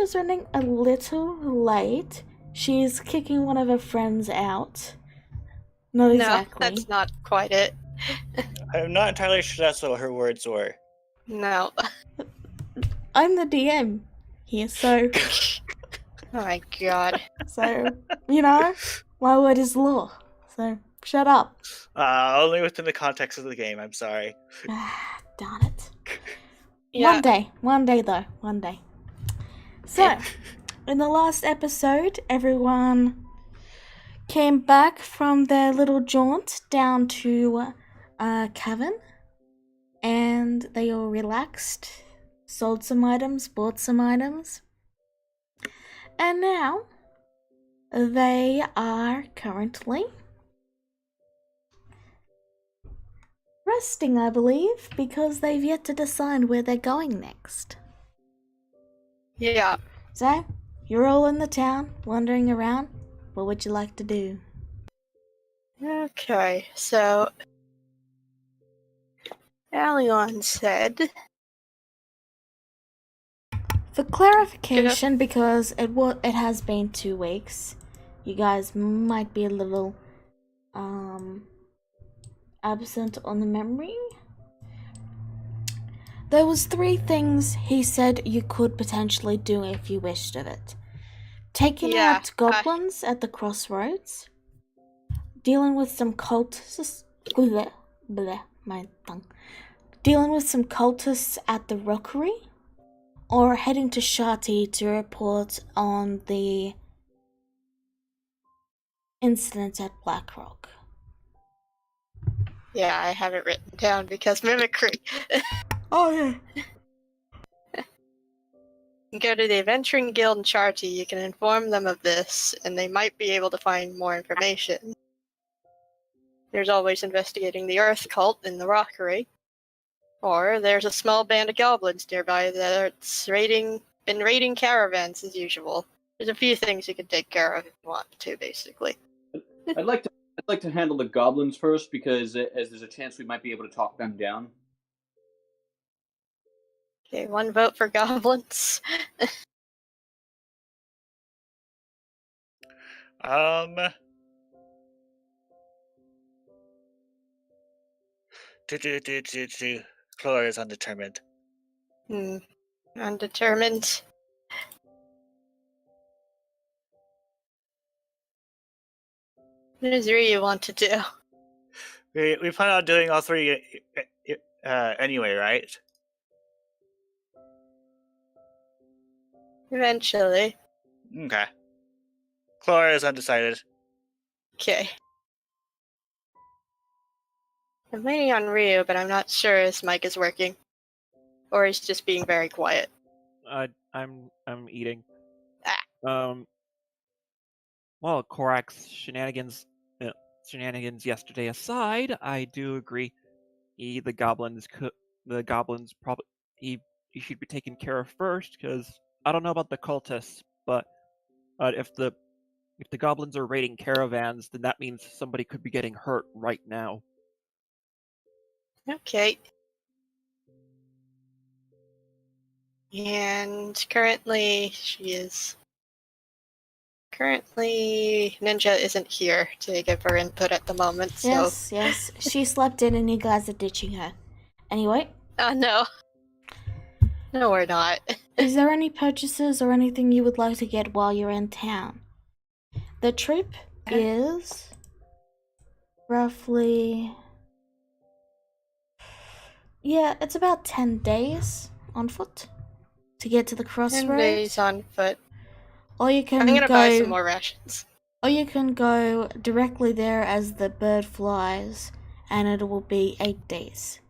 is running a little late. She's kicking one of her friends out. Not exactly. No, that's not quite it. I'm not entirely sure that's what her words were. No. I'm the DM here, so Oh my god. my word is law. So shut up. Only within the context of the game, I'm sorry. Darn it. Yeah. One day though, one day. So, in the last episode, everyone came back from their little jaunt down to cavern, and they all relaxed, sold some items, bought some items, and now they are currently resting, I believe, because they've yet to decide where they're going next. Yeah. So, you're all in the town, wandering around. What would you like to do? Okay, so Alion said, For clarification, because it has been 2 weeks, you guys might be a little absent on the memory. There was 3 things he said you could potentially do if you wished of it. Taking out goblins at the crossroads, dealing with some cultists, dealing with some cultists at the rockery, or heading to Shati to report on the incident at Blackrock. yeah, I have it written down because mimicry. Oh yeah. Go to the Adventuring Guild in Charty, you can inform them of this, and they might be able to find more information. There's always investigating the Earth Cult in the Rockery. Or there's a small band of goblins nearby that's been raiding caravans as usual. There's a few things you can take care of if you want to, basically. I'd like to handle the goblins first because as there's a chance we might be able to talk them down. Okay, 1 vote for goblins. Chlor is undetermined. Undetermined. What does Ryu want to do? We plan on doing all 3 anyway, right? Eventually. Okay. Chlor is undecided. Okay. I'm waiting on Ryu, but I'm not sure his mic is working. Or he's just being very quiet. I'm eating. Ah. Well, Korak's shenanigans yesterday aside, I do agree. The goblins probably he should be taken care of first, because I don't know about the cultists, but if the goblins are raiding caravans, then that means somebody could be getting hurt right now. Okay. And currently Ninja isn't here to give her input at the moment, so... Yes. She slept in and you guys are ditching her. Anyway. No. No, we're not. Is there any purchases or anything you would like to get while you're in town? The trip is roughly... Yeah, it's about 10 days on foot to get to the crossroads. 10 days on foot. Or you can I'm gonna buy some more rations. Or you can go directly there as the bird flies, and it will be 8 days.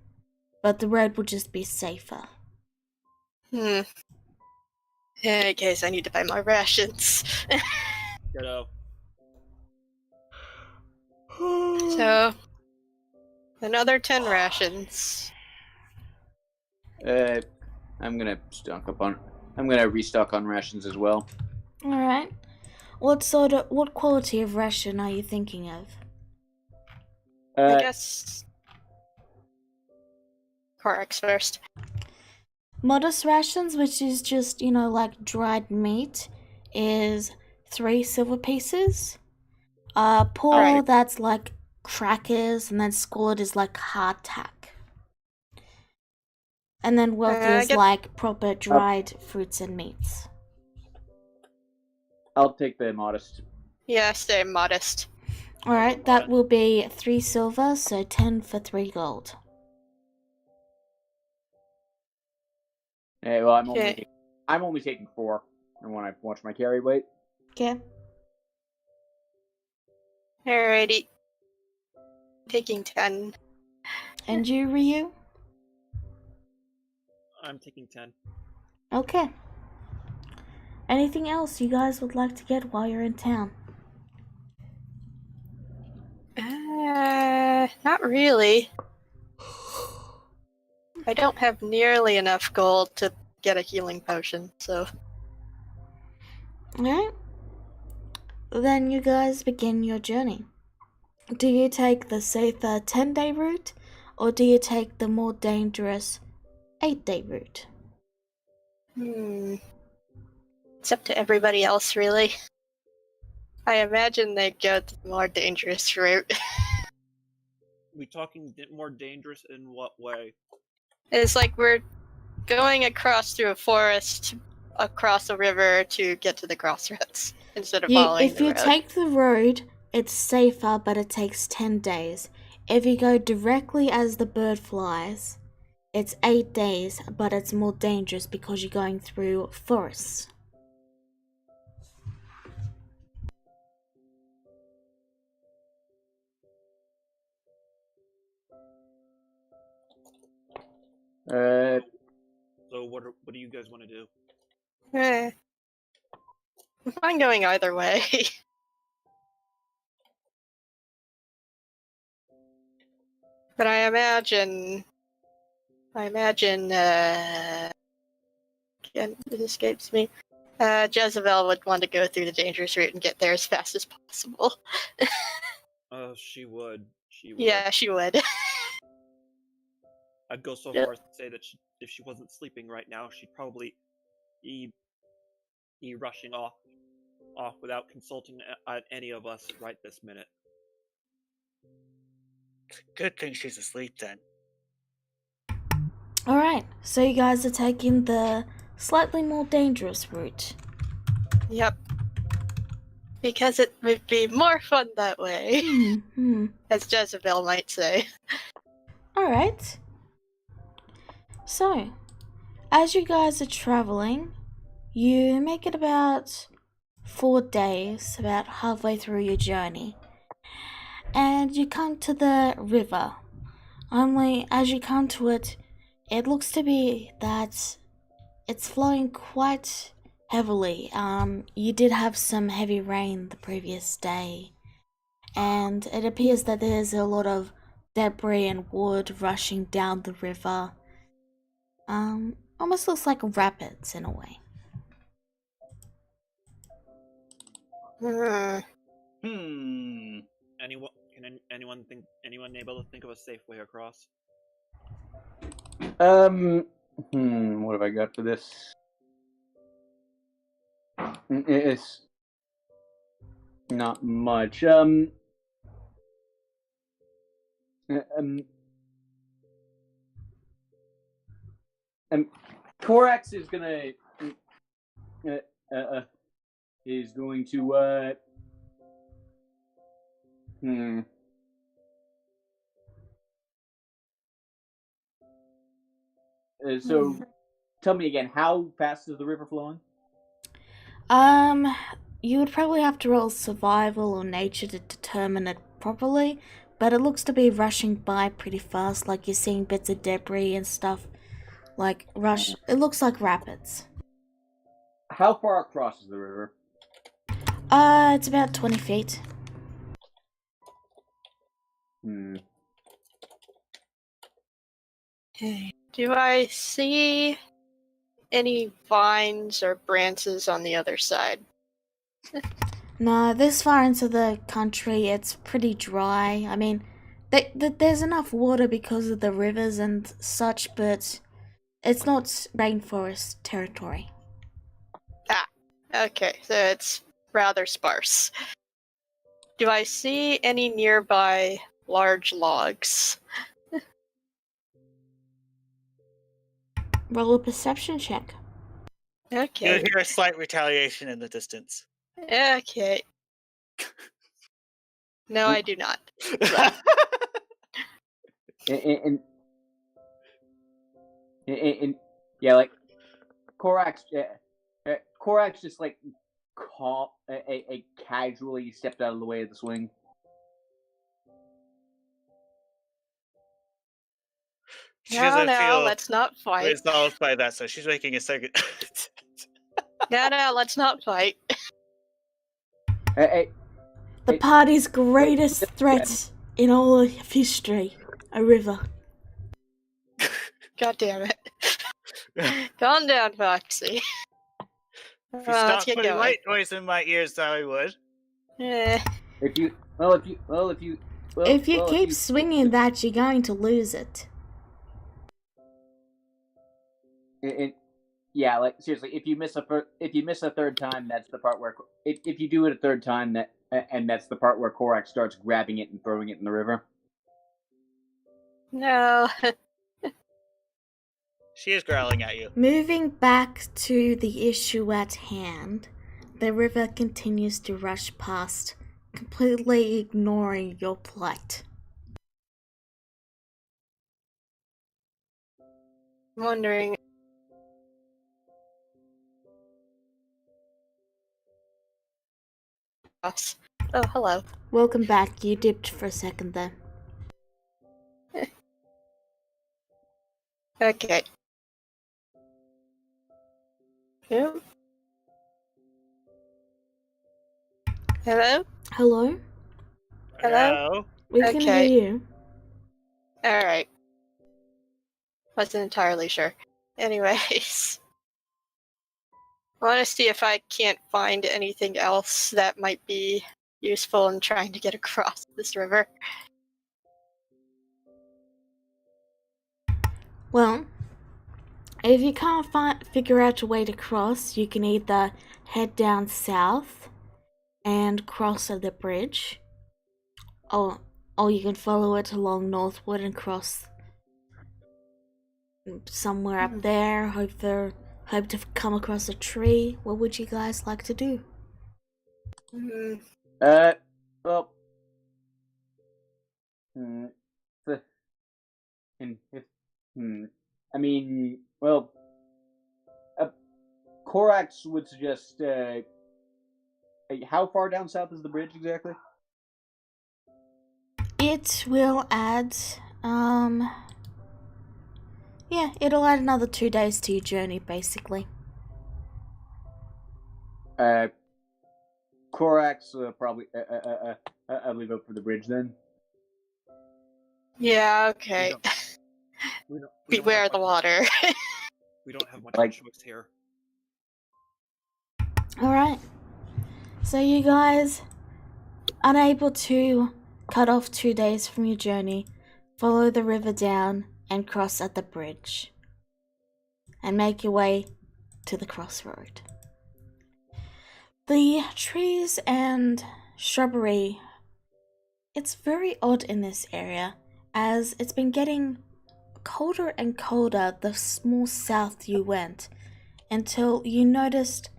But the road will just be safer. In any case, I need to buy more rations. Ditto. So, another 10 rations. I'm gonna restock on rations as well. Alright. What quality of ration are you thinking of? I guess... Korax first. Modest rations, which is just, like dried meat, is 3 silver pieces. Poor, Right. that's like crackers, and then squalid is like hardtack. And then wealthy I is get- like proper dried fruits and meats. I'll take the modest. Yeah, stay modest. Alright, that will be 3 silver, so 10 for 3 gold. Well, Okay. I'm only taking 4, and when I watch my carry weight. Okay. Alrighty. Taking 10. And you, Ryu? I'm taking 10. Okay. Anything else you guys would like to get while you're in town? Not really. I don't have nearly enough gold to get a healing potion, so. Alright. Then you guys begin your journey. Do you take the safer 10-day route, or do you take the more dangerous 8-day route? It's up to everybody else, really. I imagine they go the more dangerous route. We talking more dangerous in what way? It's like we're going across through a forest, across a river to get to the crossroads, instead of following If the you road. take the road, it's safer, but it takes 10 days. If you go directly as the bird flies, it's 8 days, but it's more dangerous because you're going through forests. So what do you guys want to do? I'm fine going either way. But I imagine, again, it escapes me. Jezebel would want to go through the dangerous route and get there as fast as possible. She would. Yeah, she would. I'd go so Yeah. far as to say that if she wasn't sleeping right now, she'd probably be rushing off without consulting any of us right this minute. Good thing she's asleep then. Alright, so you guys are taking the slightly more dangerous route. Yep. Because it would be more fun that way, as Jezebel might say. Alright. So, as you guys are traveling, you make it about 4 days, about halfway through your journey. And you come to the river. Only as you come to it, it looks to be that it's flowing quite heavily. You did have some heavy rain the previous day, and it appears that there's a lot of debris and wood rushing down the river. Almost looks like rapids in a way. Anyone able to think of a safe way across? What have I got for this? It's not much. Korax is gonna So, tell me again, how fast is the river flowing? You would probably have to roll survival or nature to determine it properly, but it looks to be rushing by pretty fast, like you're seeing bits of debris and stuff. Like, it looks like rapids. How far across is the river? It's about 20 feet. Do I see any vines or branches on the other side? No, this far into the country, it's pretty dry. I mean, there's enough water because of the rivers and such, but It's not rainforest territory. Okay, so it's rather sparse. Do I see any nearby large logs? Roll a perception check. You Okay. hear a slight retaliation in the distance. Okay. No, I do not. And yeah, like Korax just like casually stepped out of the way of the swing. She doesn't No, feel let's not fight. resolved by that, so she's making a second. No, let's not fight. Hey, The Hey, party's greatest threat in all of history. A river. God damn it. Calm down, Foxy. If you Let's stop get putting going. white noise in my ears, I would. Eh, if you Keep swinging that, you're going to lose it. Yeah, like seriously, if you miss a third time, that's the part where if you do it a third time, that's the part where Korak starts grabbing it and throwing it in the river. no. She is growling at you. Moving back to the issue at hand, the river continues to rush past, completely ignoring your plight. I'm wondering. Oh, hello. Welcome back. You dipped for a second there. Okay. Who? Hello? Hello? Hello? We can hear Okay. you. Alright. Wasn't entirely sure. Anyways. I want to see if I can't find anything else that might be useful in trying to get across this river. Well, if you can't figure out a way to cross, you can either head down south and cross at the bridge, or you can follow it along northward and cross somewhere up there. Hope to come across a tree. What would you guys like to do? Well, I mean, well, Korax would suggest. How far down south is the bridge exactly? It will add, yeah, it'll add another 2 days to your journey, basically. Korax probably. I'll leave it for the bridge then. Yeah, okay. We don't Beware have the much- water. We don't have much Like- choice here. Alright. So you guys, unable to cut off 2 days from your journey, follow the river down and cross at the bridge. And make your way to the crossroad. The trees and shrubbery, it's very odd in this area, as it's been getting colder and colder the more south you went, until you noticed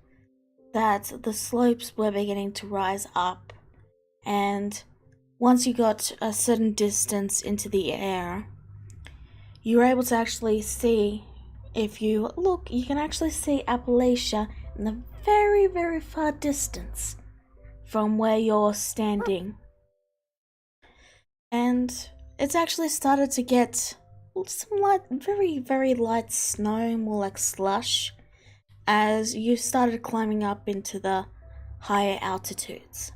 that the slopes were beginning to rise up, and once you got a certain distance into the air, you were able to actually see, if you look, you can actually see Appalachia in the very, very far distance from where you're standing. And it's actually started to get some light, very, very light snow, more like slush, as you started climbing up into the higher altitudes.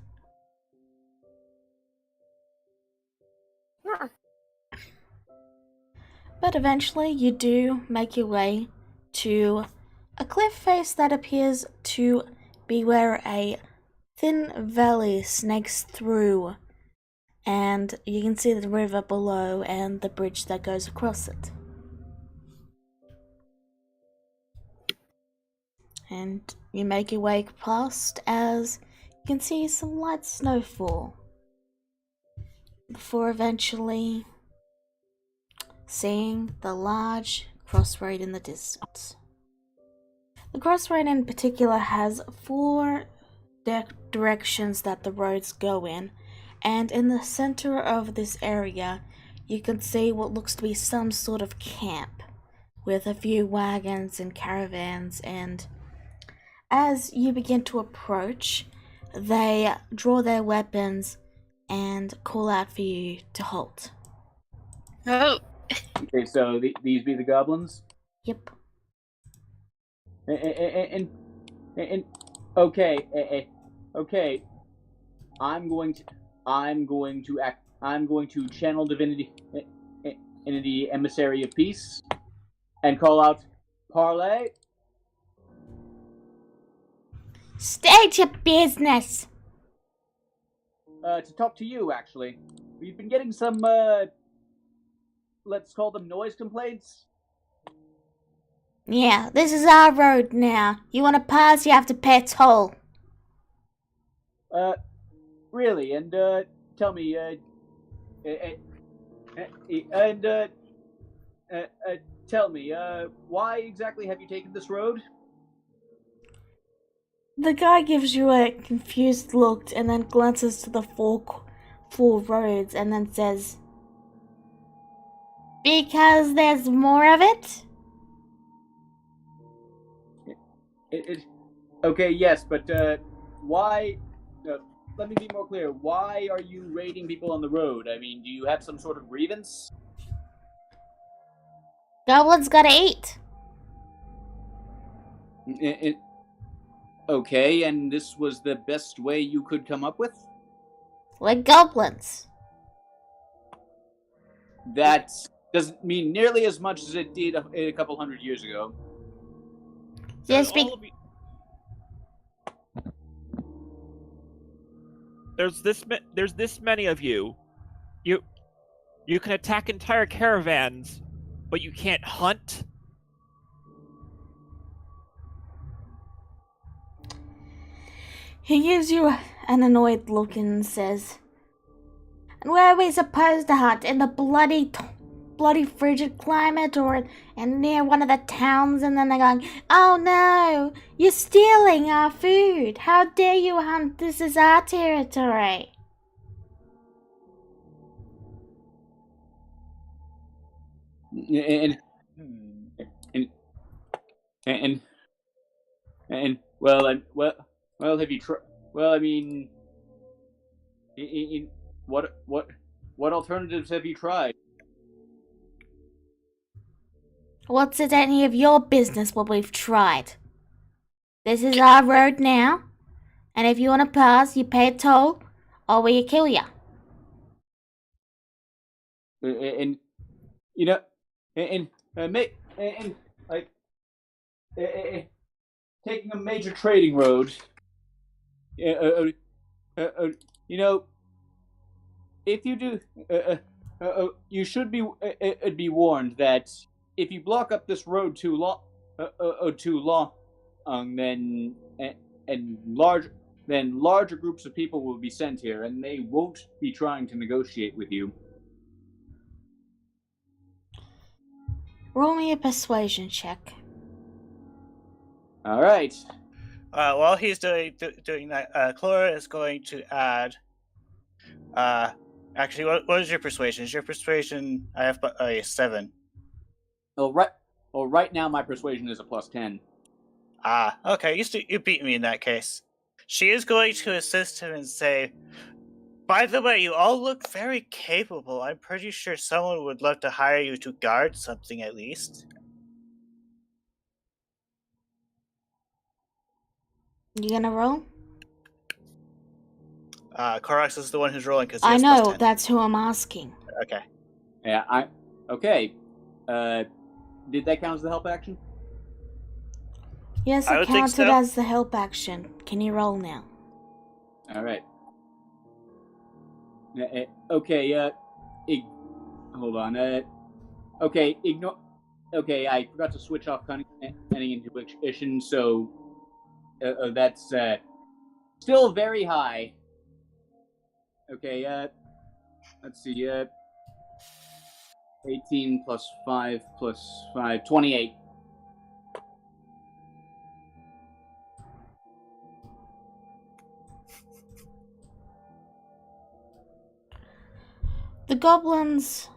But eventually you do make your way to a cliff face that appears to be where a thin valley snakes through, and you can see the river below and the bridge that goes across it. and you make your way past as you can see some light snowfall before eventually seeing the large crossroad in the distance. The crossroad in particular has 4 directions that the roads go in, and in the center of this area you can see what looks to be some sort of camp with a few wagons and caravans, and as you begin to approach, they draw their weapons and call out for you to halt. Oh, Okay, so these be the goblins? Yep. And okay, okay. I'm going to channel divinity emissary of peace and call out parlay. State your business! To talk to you, actually. We've been getting some, let's call them noise complaints. Yeah, this is our road now. You want to pass, you have to pay a toll. Really? And, tell me, tell me, why exactly have you taken this road? The guy gives you a confused look and then glances to the four roads and then says, "Because there's more of it?" Okay, yes, but, why... let me be more clear. Why are you raiding people on the road? I mean, do you have some sort of grievance? Goblins gotta eat. Okay, and this was the best way you could come up with? We're goblins. That doesn't mean nearly as much as it did a couple hundred years ago. Just be- There's this many of you. You can attack entire caravans, but you can't hunt. He gives you an annoyed look and says, "And where are we supposed to hunt? In the bloody frigid climate, or and near one of the towns?" And then they're going, "Oh no, you're stealing our food. How dare you hunt? This is our territory." And well, have you tried? Well, I mean, what alternatives have you tried? What's it any of your business what we've tried? This is our road now, and if you want to pass, you pay a toll, or we kill ya. And you know, and like taking a major trading road. You know, if you do, you should be warned that if you block up this road too long, then larger groups of people will be sent here, and they won't be trying to negotiate with you. Roll me a persuasion check. All right. While he's doing that, Clara is going to add. Actually, what is your persuasion? Is your persuasion? I have a 7. Right now my persuasion is a +10. Okay. You beat me in that case. She is going to assist him and say, "By the way, you all look very capable. I'm pretty sure someone would love to hire you to guard something at least." You gonna roll? Korax is the one who's rolling because I know, +10. that's who I'm asking. Okay. Yeah, okay. Did that count as the help action? Yes, I it would think counted so. as the help action. Can you roll now? All right. Okay. Hold on. Okay. Ignore. Okay, I forgot to switch off cunning intuition. So, That's still very high. Okay, let's see, 18 plus 5 plus 5, 28. The goblins,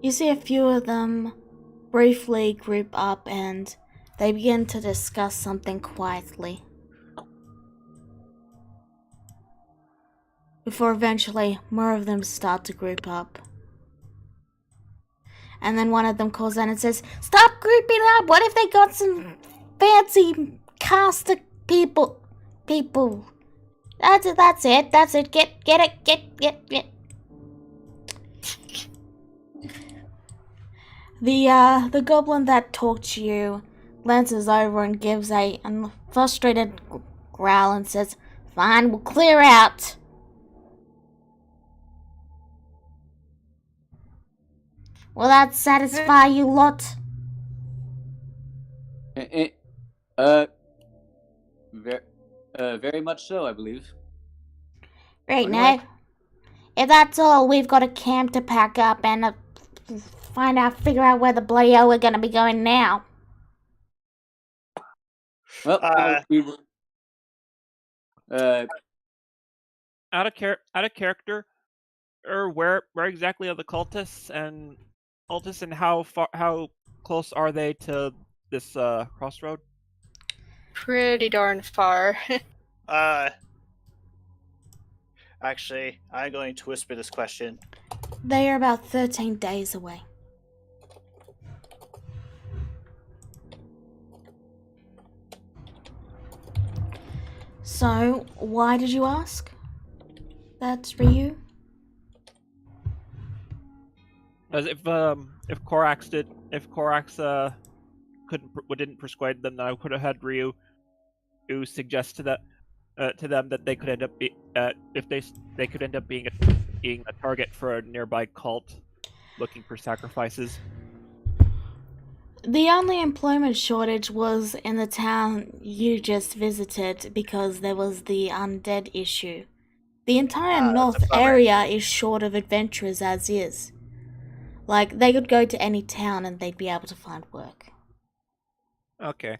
you see a few of them briefly group up and they begin to discuss something quietly. Before eventually more of them start to group up. And then one of them calls out and says, "Stop grouping up! What if they got some fancy caster people? That's it. Get it. The goblin that talked to you glances over and gives a frustrated growl and says, "Fine, we'll clear out." Will that satisfy you lot? Very much so, I believe. Right Anyway. now, if that's all, we've got a camp to pack up and figure out where the bloody hell we're gonna be going now. Well, Out of character, or where exactly are the cultists and how close are they to this crossroad? Pretty darn far. Actually, I'm going to whisper this question. They are about 13 days away. So, why did you ask? That's Ryu? As if Korax didn't persuade them, then I could have had Ryu suggest to them that they could end up they could end up being a target for a nearby cult looking for sacrifices. The only employment shortage was in the town you just visited because there was the undead issue. The entire north area is short of adventurers as is. Like, they could go to any town and they'd be able to find work. Okay.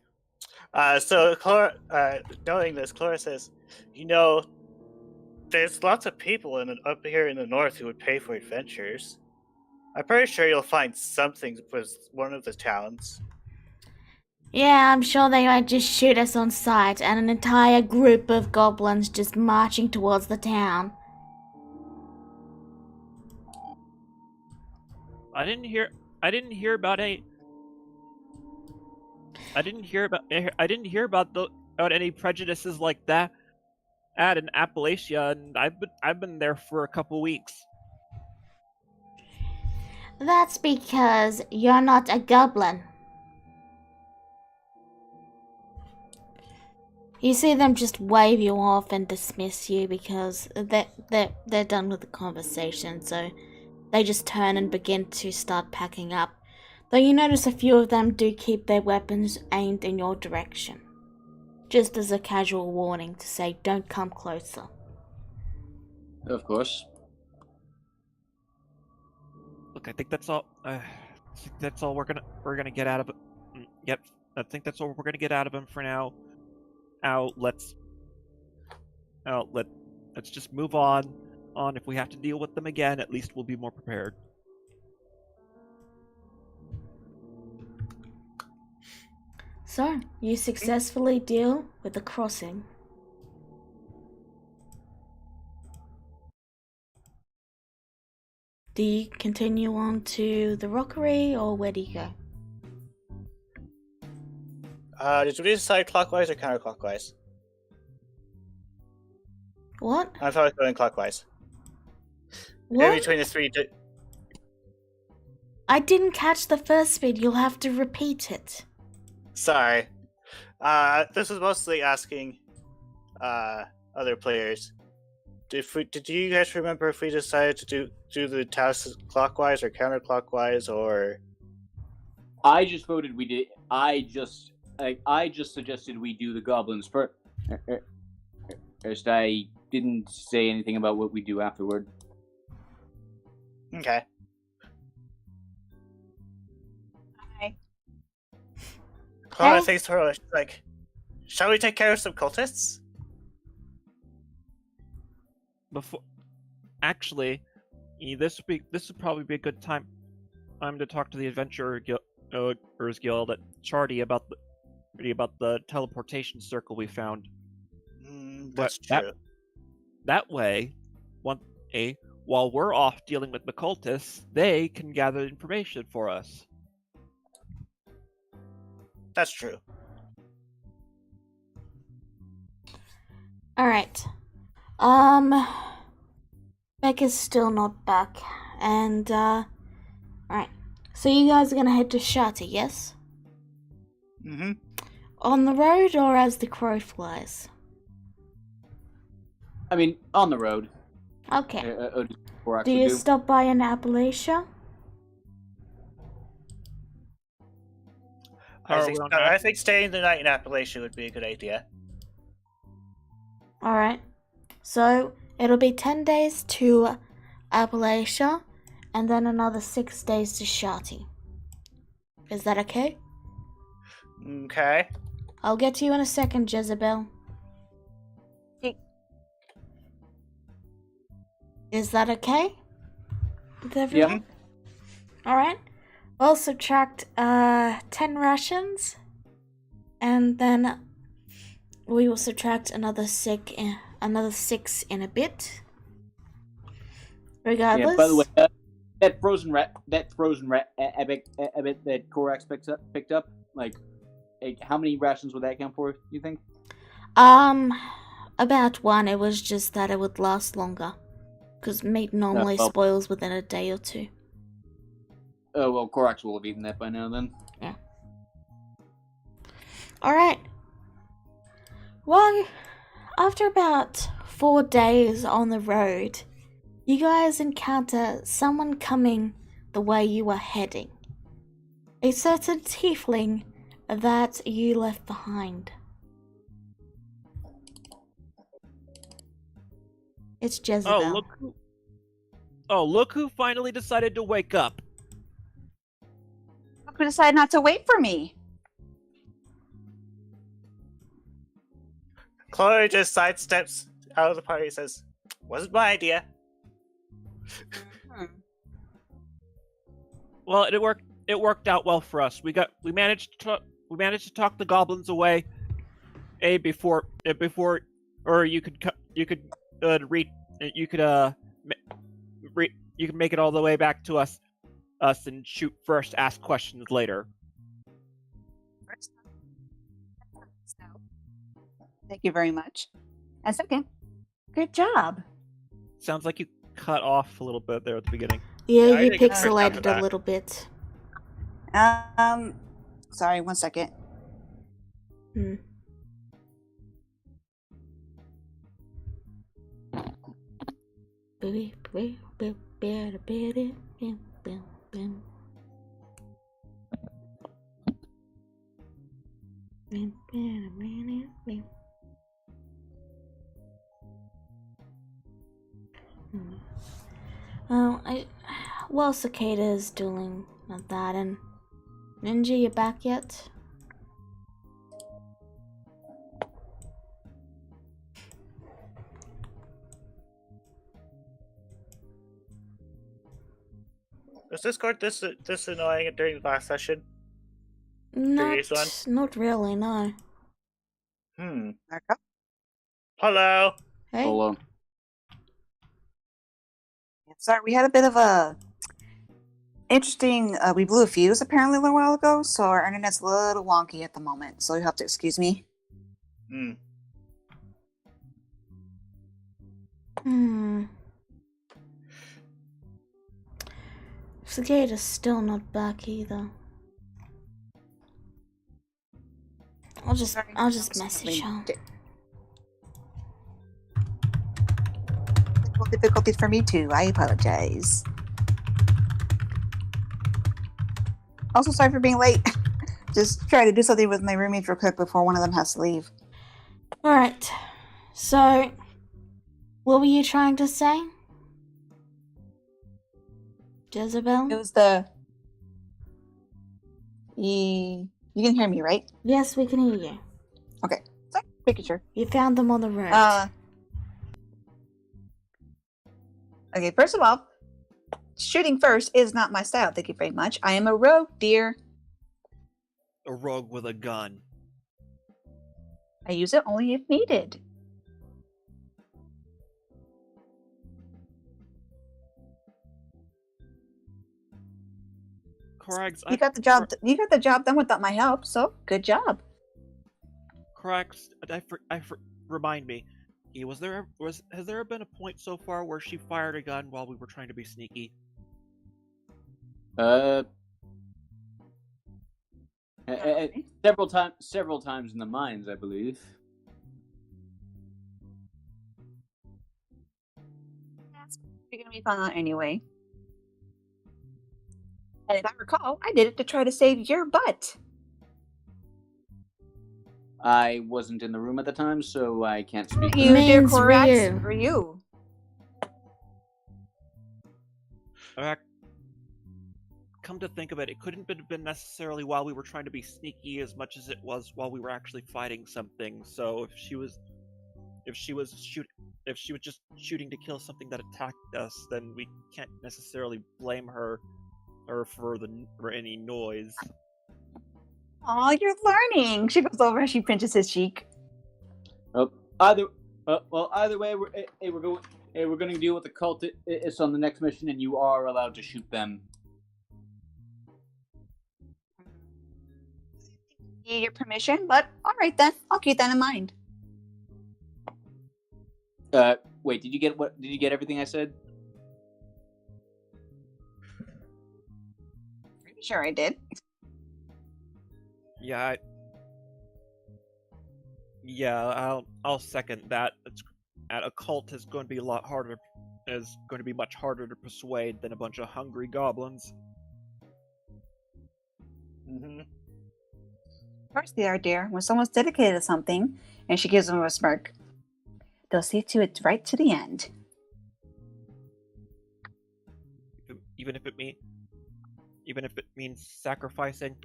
So, knowing this, Clara says, there's lots of people up here in the north who would pay for adventures. I'm pretty sure you'll find something with one of the towns. Yeah, I'm sure they might just shoot us on sight and an entire group of goblins just marching towards the town. I didn't hear about any prejudices like that in Appalachia, and I've been there for a couple weeks. That's because you're not a goblin. You see them just wave you off and dismiss you because they're done with the conversation, so they just turn and begin to start packing up. Though you notice a few of them do keep their weapons aimed in your direction. Just as a casual warning to say, don't come closer. Of course. Look, I think that's all. That's all we're gonna get out of it. Yep, I think that's all we're gonna get out of him for now. Let's just move on. If we have to deal with them again, at least we'll be more prepared. So, you successfully deal with the crossing. Do you continue on to the rockery, or where do you go? Did we decide clockwise or counterclockwise? What? I thought I was going clockwise. What? In between the three. I didn't catch the first bit. You'll have to repeat it. Sorry. This is mostly asking other players. Did you guys remember if we decided to do the tasks clockwise or counterclockwise, or? I just voted we did. I just I just suggested we do the goblins first. I didn't say anything about what we do afterward. Okay. Hi. Clara Hey. thinks to her, she's like, shall we take care of some cultists? Actually, this would probably be a good time to talk to the Adventurers Guild at Charty about the teleportation circle we found. That's true. That way, while we're off dealing with the cultists, they can gather information for us. That's true. Alright. Becca's still not back. And, alright. So you guys are gonna head to Shata, yes? Mm-hmm. On the road or as the crow flies? I mean, on the road. Okay. Korax Do would you stop by in Appalachia? I think staying the night in Appalachia would be a good idea. Alright. So, it'll be 10 days to Appalachia, and then another 6 days to Shati. Is that okay? Okay. I'll get to you in a second, Jezebel. Okay. Is that okay? With everyone? Alright. We'll subtract 10 rations, and then we will subtract another 6 in a bit. Regardless. Yeah, by the way, that frozen rat epic that Korax picked up, like, how many rations would that count for, you think? About 1. It was just that it would last longer. Because meat normally spoils within a day or 2. Oh, well, Korax will have eaten that by now, then. Yeah. Alright. Well, after about 4 days on the road, you guys encounter someone coming the way you are heading. A certain tiefling that you left behind. It's Jezebel. Look who finally decided to wake up. How could decide not to wait for me? Chloe just sidesteps out of the party and says, wasn't my idea. Well, it worked out well for us. We managed to talk the goblins away. Before you could make it all the way back to us and shoot first, ask questions later. Thank you very much. And second, good job. Sounds like you cut off a little bit there at the beginning. Yeah, Yeah, I you think it's pixelated that. a little bit. Sorry, 1 second. While Cicada is doing that, and Ninja, you back yet? Was Discord this annoying during the last session? Not, one? not really, no. Hello. Hey? Hello. Sorry, we had a bit of a interesting. We blew a fuse apparently a little while ago, so our internet's a little wonky at the moment. So you have to excuse me. Cicada's still not back either. I'll just message her. Technical difficulties for me too. I apologize. Also, sorry for being late. just try to do something with my roommates real quick before one of them has to leave. Alright. So, what were you trying to say? Jezebel? It was the... You can hear me, right? Yes, we can hear you. Okay. Sorry, making sure. You found them on the road. Okay, first of all, shooting first is not my style, thank you very much. I am a rogue, dear. A rogue with a gun. I use it only if needed. Corax, You got the job done without my help, so good job. Corax, remind me. Has there ever been a point so far where she fired a gun while we were trying to be sneaky? Several times in the mines, I believe. You're gonna be found out anyway. And if I recall, I did it to try to save your butt. I wasn't in the room at the time, so I can't speak. You, dear Means Corax, Ryu. for you. Come to think of it, it couldn't have been necessarily while we were trying to be sneaky as much as it was while we were actually fighting something. So if she was just shooting to kill something that attacked us, then we can't necessarily blame her for any noise. Aw, you're learning. She goes over and she pinches his cheek. Either way, we're going to deal with the cult. It's on the next mission, and you are allowed to shoot them. Need your permission, but all right then. I'll keep that in mind. Wait, did you get everything I said? Pretty sure I did. I'll second that. A cult is going to be a lot harder. Is going to be much harder to persuade than a bunch of hungry goblins. Mm-hmm. Of course they are, dear. When someone's dedicated to something, and she gives them a smirk, they'll see to it right to the end. Even if it means sacrificing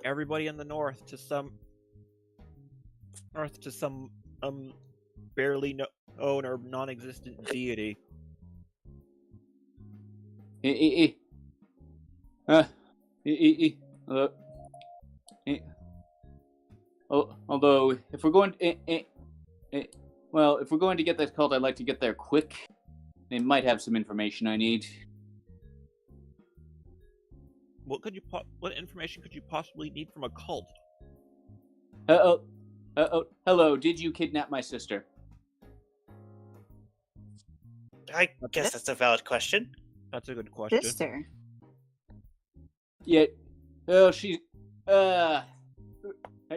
everybody in the north to some barely known or non-existent deity. Although, if we're going to get this cult, I'd like to get there quick. They might have some information I need. What information could you possibly need from a cult? Hello, did you kidnap my sister? I guess that's a valid question. That's a good question. Sister. Yeah.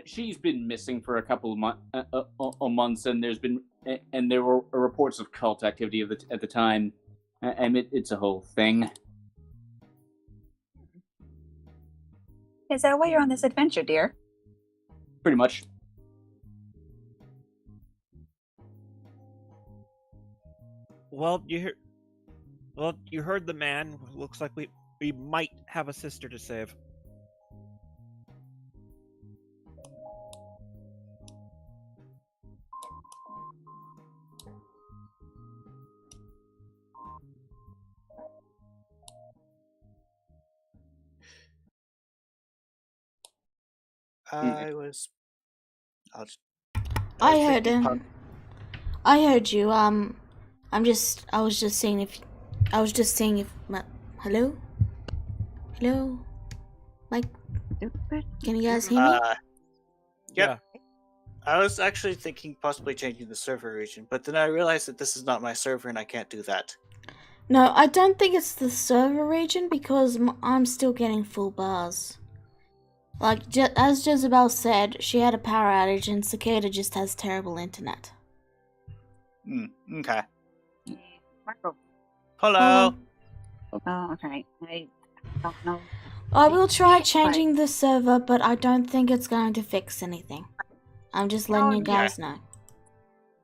She's been missing for a couple of months, and there were reports of cult activity at the time, and it's a whole thing. Is that why you're on this adventure, dear? Pretty much. Well, you heard the man. Looks like we might have a sister to save. I heard you. I was just seeing if. Hello? Hello? Mike? Can you guys hear me? Yep. Yeah. I was actually thinking possibly changing the server region, but then I realized that this is not my server and I can't do that. No, I don't think it's the server region because I'm still getting full bars. Like, as Jezebel said, she had a power outage and Cicada just has terrible internet. Okay. Marco. Hello. Oh, okay. I don't know. I will try changing the server, but I don't think it's going to fix anything. I'm just letting you guys know.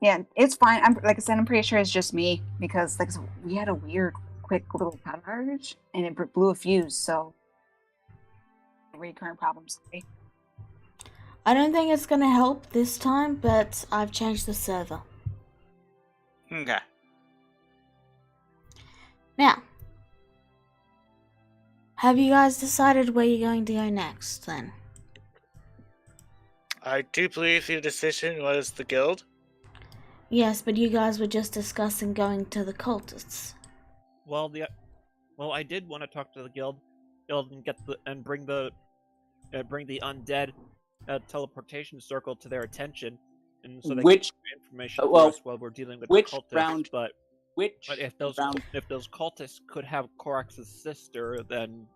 Yeah, it's fine. Like I said, I'm pretty sure it's just me because like we had a weird, quick little power outage and it blew a fuse. So recurrent problems. I don't think it's going to help this time, but I've changed the server. Okay. Now, have you guys decided where you're going to go next, then? I do believe your decision was the guild. Yes, but you guys were just discussing going to the cultists. Well, I did want to talk to the guild and bring the undead teleportation circle to their attention, and so they can get information for us while we're dealing with the cultists. But if those cultists could have Korax's sister, then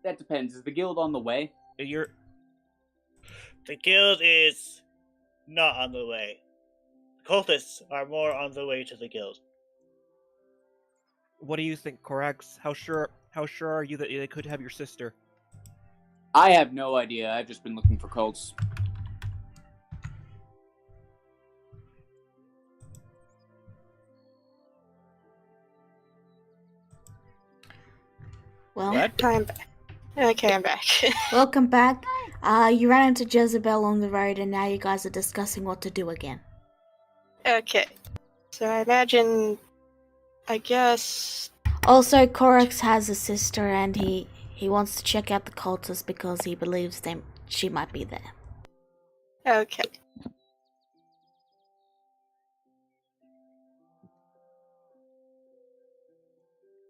that depends. Is the guild on the way? The guild is not on the way. The cultists are more on the way to the guild. What do you think, Korax? How sure are you that they could have your sister? I have no idea. I've just been looking for cults. Well, I'm back. Okay, I'm back. Welcome back. You ran into Jezebel on the road, and now you guys are discussing what to do again. Okay. So I imagine... I guess... Also, Korax has a sister, and he wants to check out the cultists because he believes she might be there. Okay.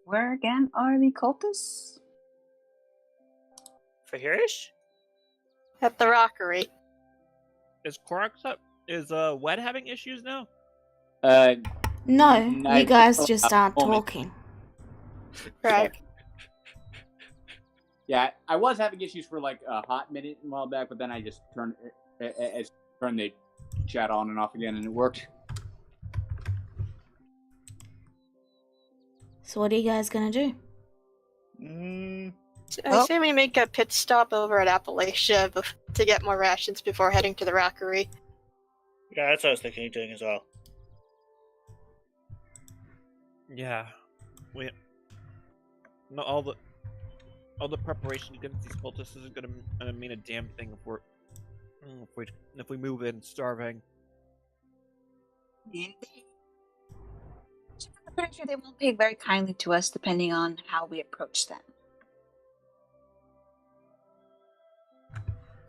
Where again are the cultists? For Hirish? At the rockery. Is Korax up? Is Wed having issues now? No, you guys just aren't talking. Right. Yeah, I was having issues for like a hot minute a while back, but then I just turned the chat on and off again, and it worked. So what are you guys gonna do? I say we make a pit stop over at Appalachia to get more rations before heading to the rockery. Yeah, that's what I was thinking of doing as well. Yeah, all the preparation against these cultists isn't gonna mean a damn thing if we move in starving. I'm pretty sure they won't pay very kindly to us depending on how we approach them.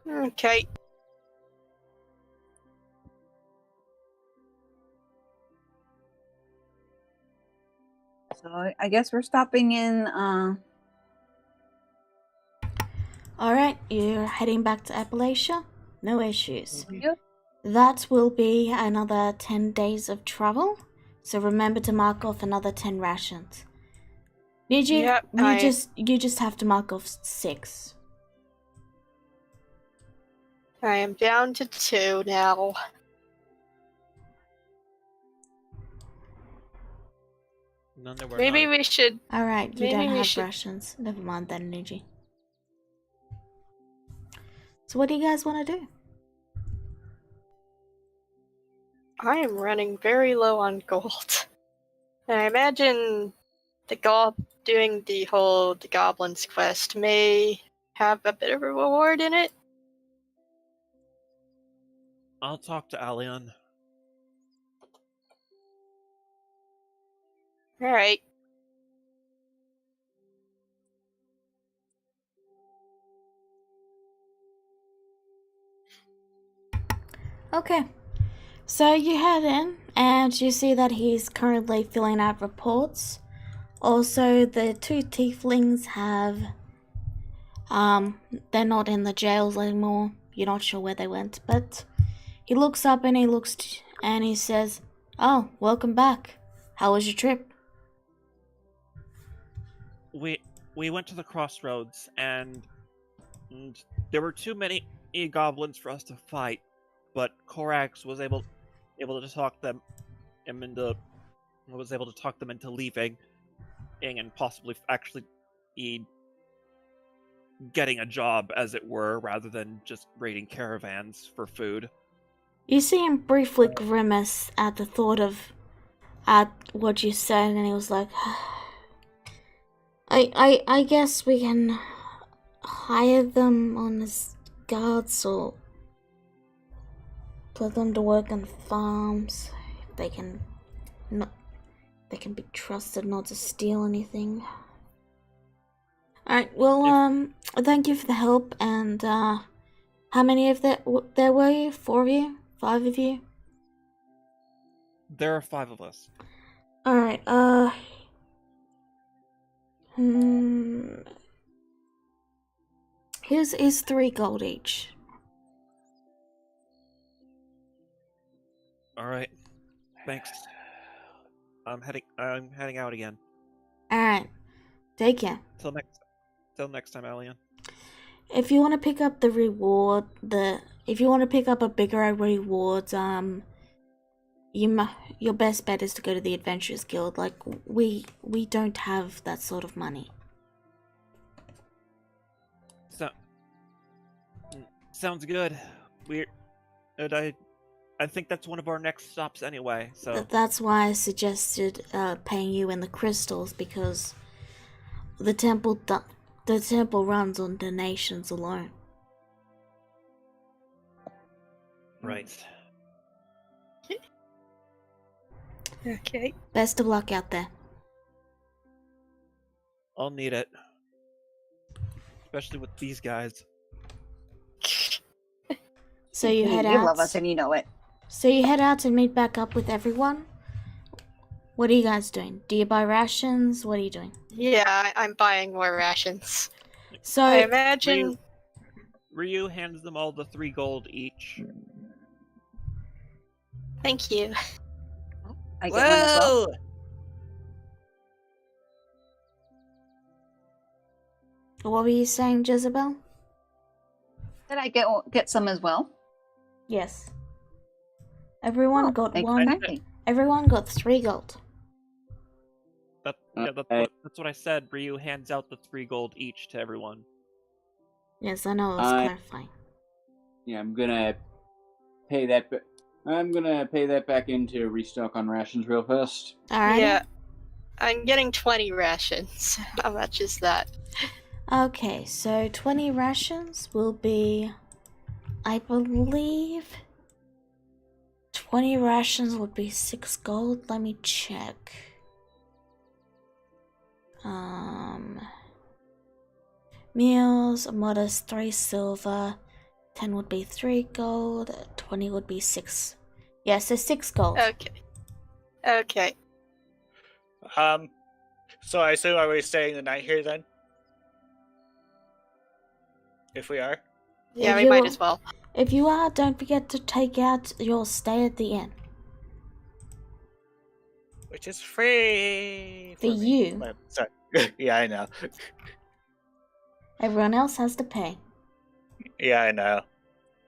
Okay. So I guess we're stopping in. Alright, you're heading back to Appalachia? No issues. Yep. That will be another 10 days of travel, so remember to mark off another 10 rations. Did you? Yep, You just have to mark off 6. I am down to 2 now. None that we're Maybe not. we should... Alright, you Maybe don't we have should- rations. Never mind that energy. So what do you guys want to do? I am running very low on gold. And I imagine doing the Goblins quest may have a bit of a reward in it. I'll talk to Alion. Alright. Okay. So you head in, and you see that he's currently filling out reports. Also, the 2 tieflings have... they're not in the jails anymore. You're not sure where they went, but... He looks up and he says, "Oh, welcome back. How was your trip?" We went to the crossroads, and there were too many goblins for us to fight, but Korax was able to talk them into leaving. and possibly actually getting a job, as it were, rather than just raiding caravans for food. You see him briefly grimace at the thought of what you said, and he was like, I guess we can hire them on as guards or put them to work on farms. They can be trusted not to steal anything. Alright, well, thank you for the help, and, how many of there were you? 4 of you? 5 of you? There are 5 of us. Alright, here's 3 gold each. Alright. Thanks. I'm heading out again. Alright, take care. Till next time, Alien. If you want to pick up the reward, if you want to pick up a bigger reward, your best bet is to go to the Adventurers Guild. Like, we don't have that sort of money. Sounds good. I think that's one of our next stops anyway, so... That's why I suggested paying you in the crystals, because the temple runs on donations alone. Right. Okay. Best of luck out there. I'll need it. Especially with these guys. So you head You out. love us and you know it. So you head out to meet back up with everyone. What are you guys doing? Do you buy rations? What are you doing? Yeah, I'm buying more rations. So I imagine... Ryu hands them all the 3 gold each. Thank you. I get one as well. what were you saying, Jezebel? Did I get some as well? Yes. Everyone Oh, got thanks one. for asking. Everyone got 3 gold. That's what I said. Ryu hands out the 3 gold each to everyone. Yes, I know. I was clarifying. Yeah, I'm gonna pay that. I'm gonna pay that back in to restock on rations real fast. Alright. Yeah. I'm getting 20 rations. How much is that? Okay, so 20 rations will be, I believe, 20 rations would be 6 gold. Let me check. Meals, a modest 3 silver, 10 would be 3 gold, 20 would be 6. Yeah, so 6 gold. Okay. So I assume are we staying the night here then? If we are? Yeah, If we you- might as well. If you are, don't forget to take out your stay at the inn. Which is free For me. you. Well, sorry. Yeah, I know. Everyone else has to pay. Yeah, I know.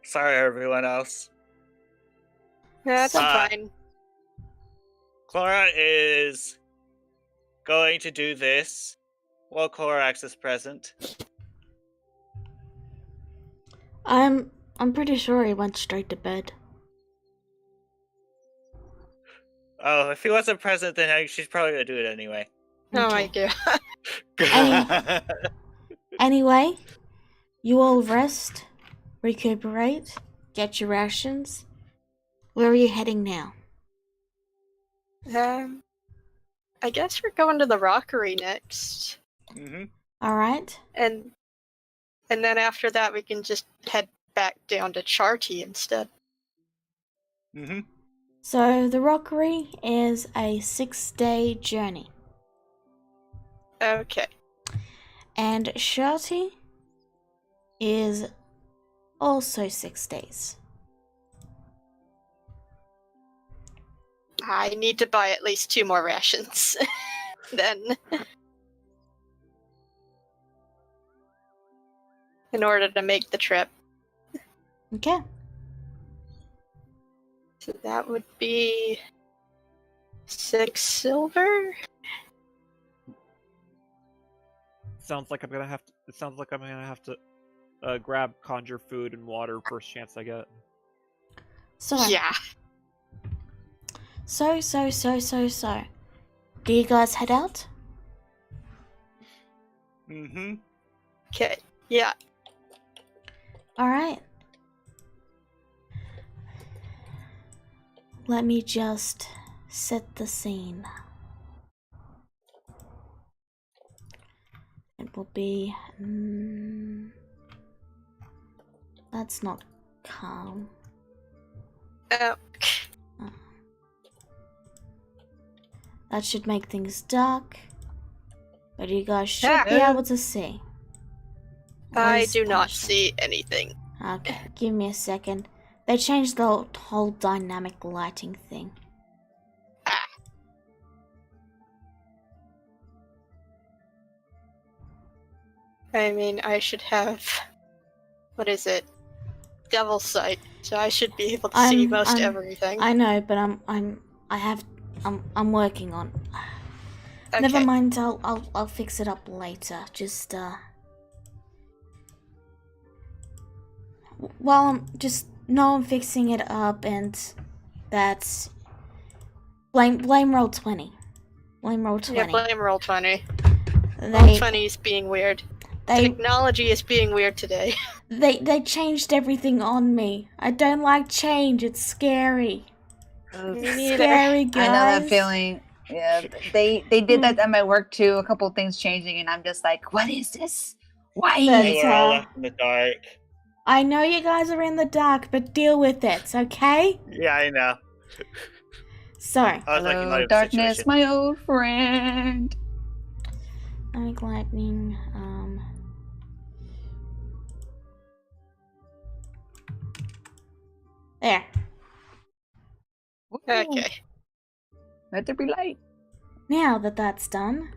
Sorry, everyone else. That's fine. Clara is going to do this while Corax is present. I'm pretty sure he went straight to bed. Oh, if he wasn't present, then she's probably gonna do it anyway. Oh my Okay. god. Anyway, you all rest, recuperate, get your rations. Where are you heading now? I guess we're going to the rockery next. Mm-hmm. Alright. And then after that we can just head back down to Charty instead. Mm-hmm. So the rockery is a 6-day journey. Okay. And Sharty is also 6 days. I need to buy at least 2 more rations. Then. In order to make the trip. Okay. So that would be 6 silver? sounds like I'm gonna have to. It sounds like I'm gonna have to grab conjure food and water first chance I get. So, Yeah. so. Do you guys head out? Mm-hmm. Okay. Yeah. Alright. Let me just set the scene. It will be... that's not calm. Oh. That should make things dark. But you guys should be Yeah. able to see. What I is do not partial? see anything. Okay, give me a second. They changed the whole dynamic lighting thing. I mean, I should have... What is it? Devil's Sight. So I should be able to see most everything. I know, but I'm working on. Okay. Never mind. I'll fix it up later. Just while I'm fixing it up, and that's blame roll 20. Blame roll 20. Yeah, blame roll 20. Roll They 20 is being weird. they Technology is being weird today. they changed everything on me. I don't like change. It's scary. Me neither. Scary, guys. I know that feeling. Yeah, they did that at my work too. A couple things changing, and I'm just like, what is this? Why? But, We're all left in the dark. I know you guys are in the dark, but deal with it, okay? Yeah, I know. So, I was making light Hello, of the darkness, situation. my old friend. Dynamic lightning, there. Ooh, Okay. let there be light. Now that that's done.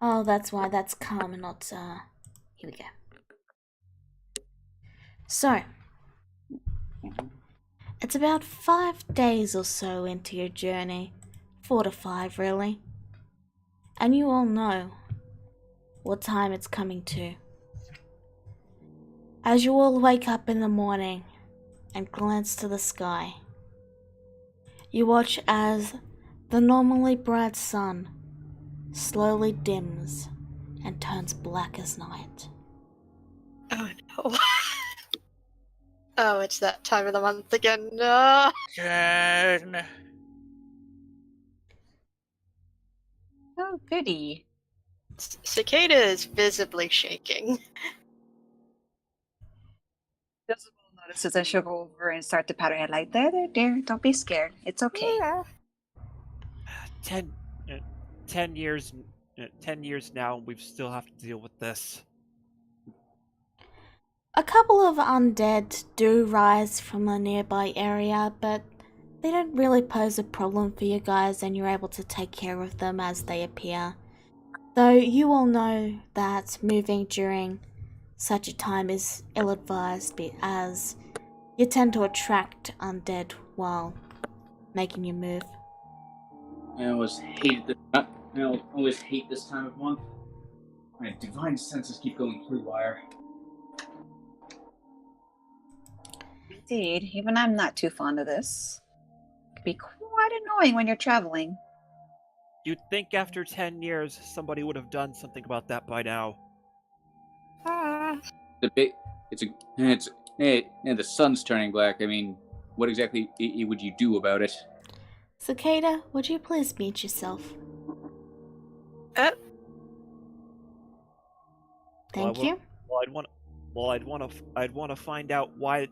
Oh, that's why that's calm and not, here we go. So, it's about 5 days or so into your journey. 4 to 5, really. And you all know what time it's coming to. As you all wake up in the morning and glance to the sky, you watch as the normally bright sun slowly dims and turns black as night. Oh no. Oh, it's that time of the month again. No. Jen. Oh, goody. Cicada is visibly shaking. Jezebel notices and she'll go over and start to pat her head like, there, don't be scared. It's okay. Yeah. 10 years, 10 years now, we still have to deal with this. A couple of undead do rise from a nearby area, but they don't really pose a problem for you guys, and you're able to take care of them as they appear. Though you all know that moving during such a time is ill-advised, as you tend to attract undead while making your move. I always hate this time of month. My divine senses keep going haywire. Indeed, even I'm not too fond of this. It can be quite annoying when you're traveling. You'd think after 10 years, somebody would have done something about that by now. The sun's turning black. I mean, what exactly would you do about it? Cicada, would you please mute yourself? Thank you. I'd want to find out why it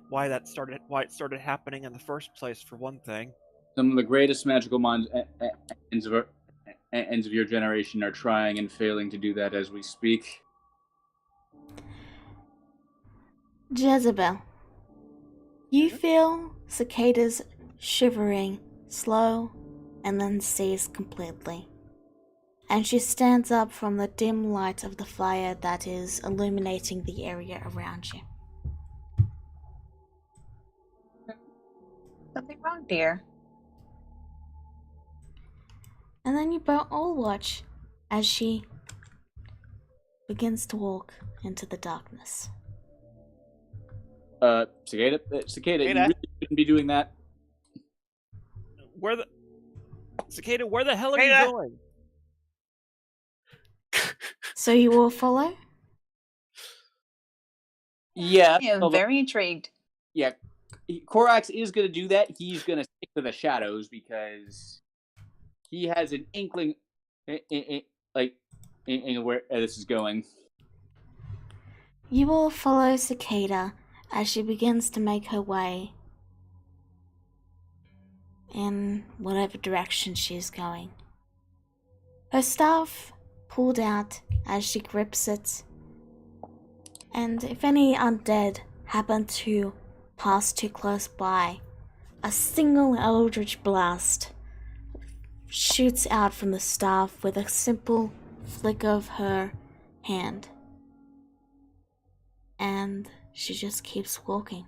started happening in the first place, for one thing. Some of the greatest magical minds ends of your generation are trying and failing to do that as we speak. Jezebel, you feel Cicada's shivering, slow, and then cease completely. And she stands up from the dim light of the fire that is illuminating the area around you. Something wrong, dear. And then you both all watch as she begins to walk into the darkness. Cicada, you really shouldn't be doing that. Cicada, where the hell are Cicada! you going? So you all follow? Yeah, I am although- very intrigued. yeah. Korax is going to do that. He's going to stick to the shadows because he has an inkling, in where this is going. You all follow Cicada as she begins to make her way in whatever direction she is going. Her staff pulled out as she grips it, and if any undead happen to pass too close by, a single eldritch blast shoots out from the staff with a simple flick of her hand. And she just keeps walking.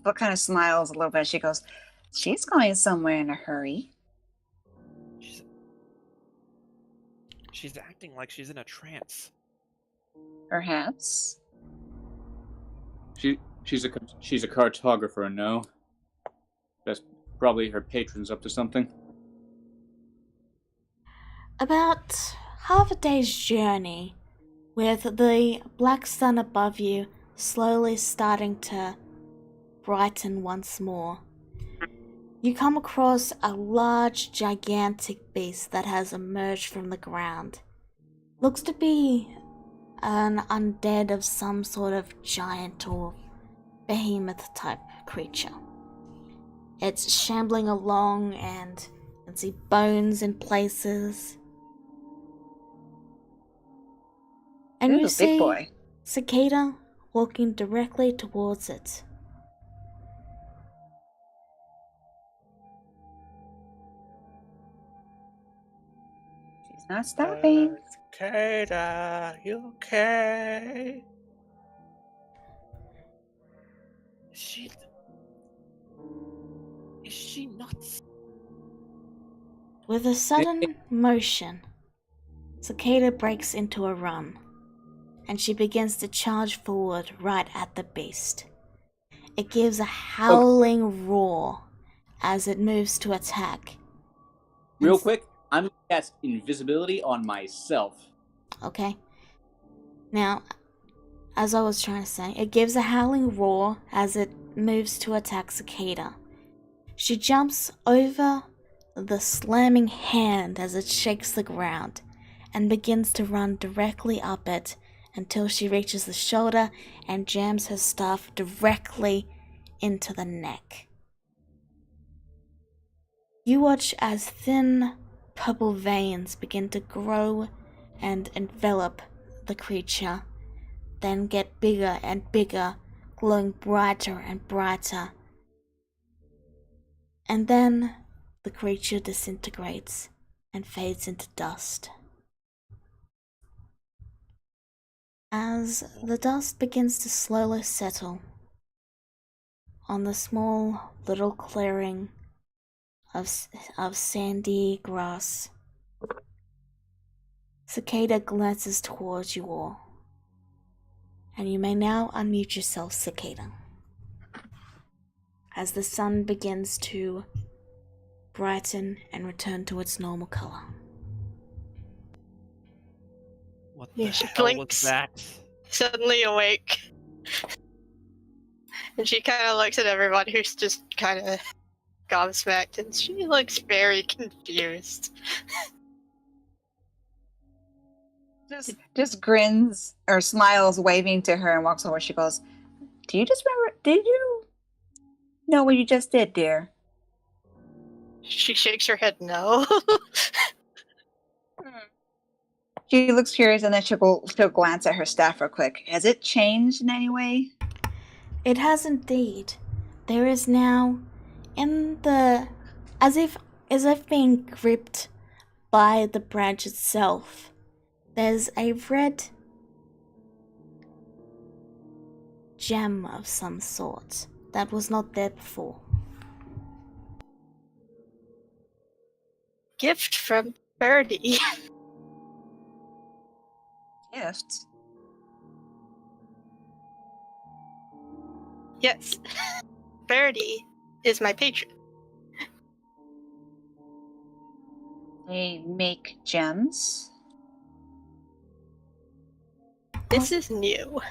What kind of smiles a little bit? She goes, "She's going somewhere in a hurry." She's acting like she's in a trance. Perhaps. She's a cartographer, no? That's probably her patron's up to something. About half a day's journey, with the black sun above you slowly starting to brighten once more, you come across a large, gigantic beast that has emerged from the ground. Looks to be an undead of some sort of giant or behemoth type creature. It's shambling along and you can see bones in places. And Ooh, you big see boy. Cicada walking directly towards it. She's not stopping. Cicada, you okay? Is she nuts? With a sudden motion, Cicada breaks into a run, and she begins to charge forward right at the beast. It gives a howling roar as it moves to attack. Real quick, I'm going to cast invisibility on myself. Okay. Now, as I was trying to say, it gives a howling roar as it moves to attack Cicada. She jumps over the slamming hand as it shakes the ground and begins to run directly up it until she reaches the shoulder and jams her staff directly into the neck. You watch as thin purple veins begin to grow and envelop the creature, then get bigger and bigger, glowing brighter and brighter. And then the creature disintegrates and fades into dust. As the dust begins to slowly settle on the small little clearing of sandy grass, Cicada glances towards you all. And you may now unmute yourself, Cicada. As the sun begins to brighten and return to its normal color. What the She hell was blinks. that? Suddenly awake. And she kind of looks at everyone who's just kind of gobsmacked, and she looks very confused. Just grins or smiles, waving to her, and walks over. She goes, "Do you just remember? Did you know what you just did, dear?" She shakes her head no. She looks curious, and then she'll glance at her staff real quick. Has it changed in any way? It has indeed. There is now, as if being gripped by the branch itself, there's a red gem of some sort that was not there before. gift from Birdie. Gift. Yes. Birdie is my patron. They make gems. This is new.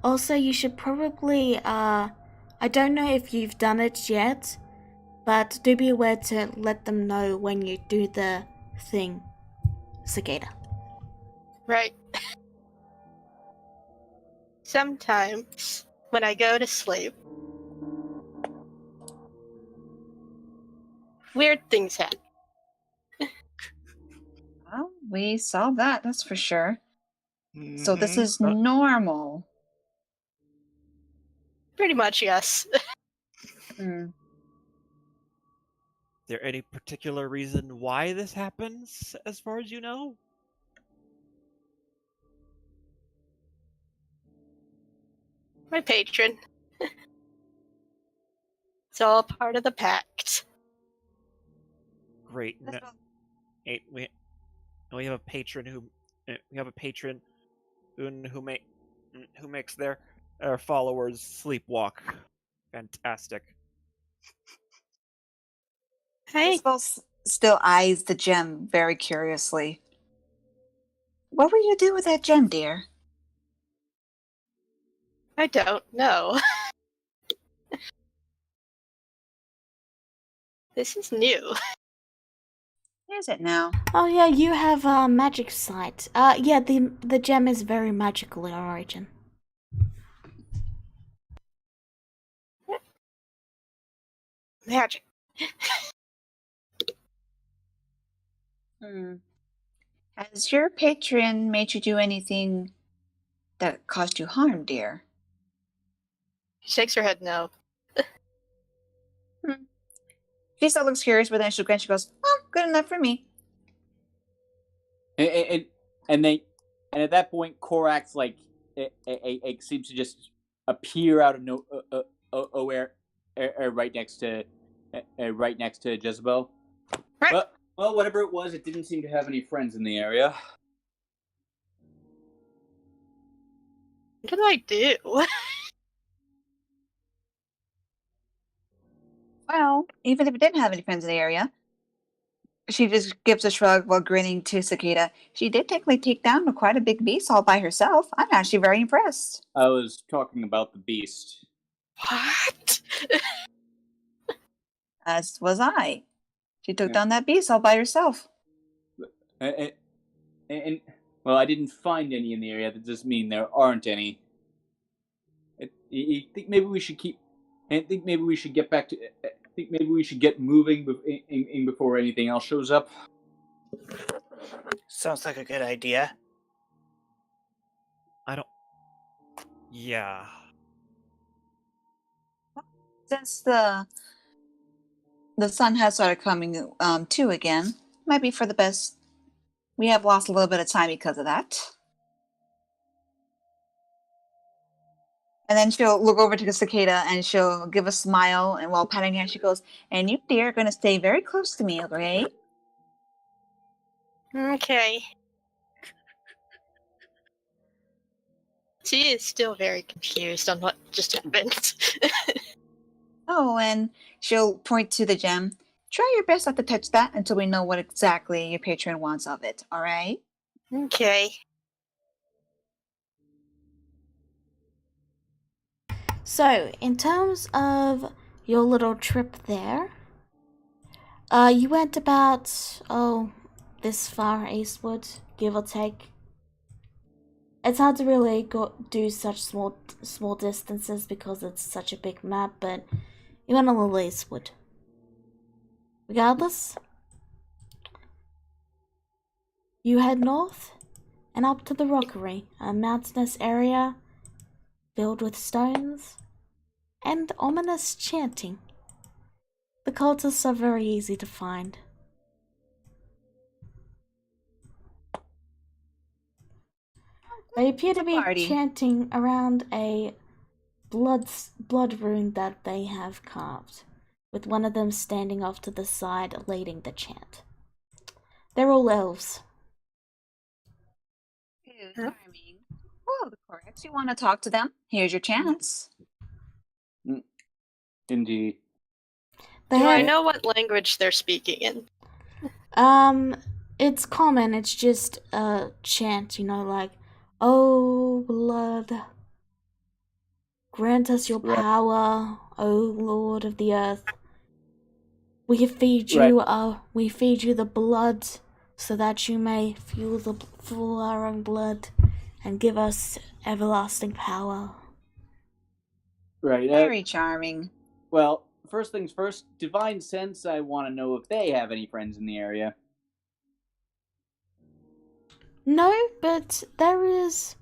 Also, you should probably, I don't know if you've done it yet, but do be aware to let them know when you do the thing, Cicada. Right. Sometimes, when I go to sleep, weird things happen. Well, we saw that, that's for sure. So this Mhm. is normal. Pretty much, yes. Hmm. Is there any particular reason why this happens, as far as you know? My patron. It's all part of the pact. Great. That's what- We have a patron who who makes their followers sleepwalk. Fantastic. Hey, Isabel still eyes the gem very curiously. What will you do with that gem, dear? I don't know. This is new. Is it now? Oh yeah, you have magic sight. Yeah, the gem is very magical in origin. Magic. Hmm. Has your patron made you do anything that caused you harm, dear? She shakes her head no. She still looks curious, but then she goes, "Oh, good enough for me." And at that point, Korax seems to just appear out of nowhere, right next to Jezebel. Right. Well, whatever it was, it didn't seem to have any friends in the area. What did I do? Well, even if it didn't have any friends in the area, she just gives a shrug while grinning to Cicada. She did technically take down quite a big beast all by herself. I'm actually very impressed. I was talking about the beast. What? As was I. She took Yeah. down that beast all by herself. And well, I didn't find any in the area. That doesn't mean there aren't any. I think maybe we should keep. I think maybe we should get back to. I think maybe we should get moving before anything else shows up. Sounds like a good idea. Yeah. Since the sun has started coming to again, might be for the best. We have lost a little bit of time because of that. And then she'll look over to the Cicada and she'll give a smile, and while patting her, she goes, "And you, dear, are going to stay very close to me, okay?" Okay. She is still very confused on what just happened. Oh, and she'll point to the gem. Try your best not to touch that until we know what exactly your patron wants of it, alright? Okay. So, in terms of your little trip there, you went about, this far eastward, give or take. It's hard to really do such small distances because it's such a big map, but you went a little eastward. Regardless, you head north and up to the rockery, a mountainous area filled with stones and ominous chanting. The cultists are very easy to find. They appear to be Party. chanting around a blood rune that they have carved, with one of them standing off to the side leading the chant. They're all elves. Charming. Well, Corax, you want to talk to them? Here's your chance. Indeed. They Do I have, know what language they're speaking in? it's common. It's just a chant, like, "Oh blood, grant us your Right. power, O Lord of the earth. We feed Right. you the blood, so that you may fuel our own blood, and give us everlasting power." Right. Very charming. Well, first things first, Divine Sense, I want to know if they have any friends in the area. No, but there is.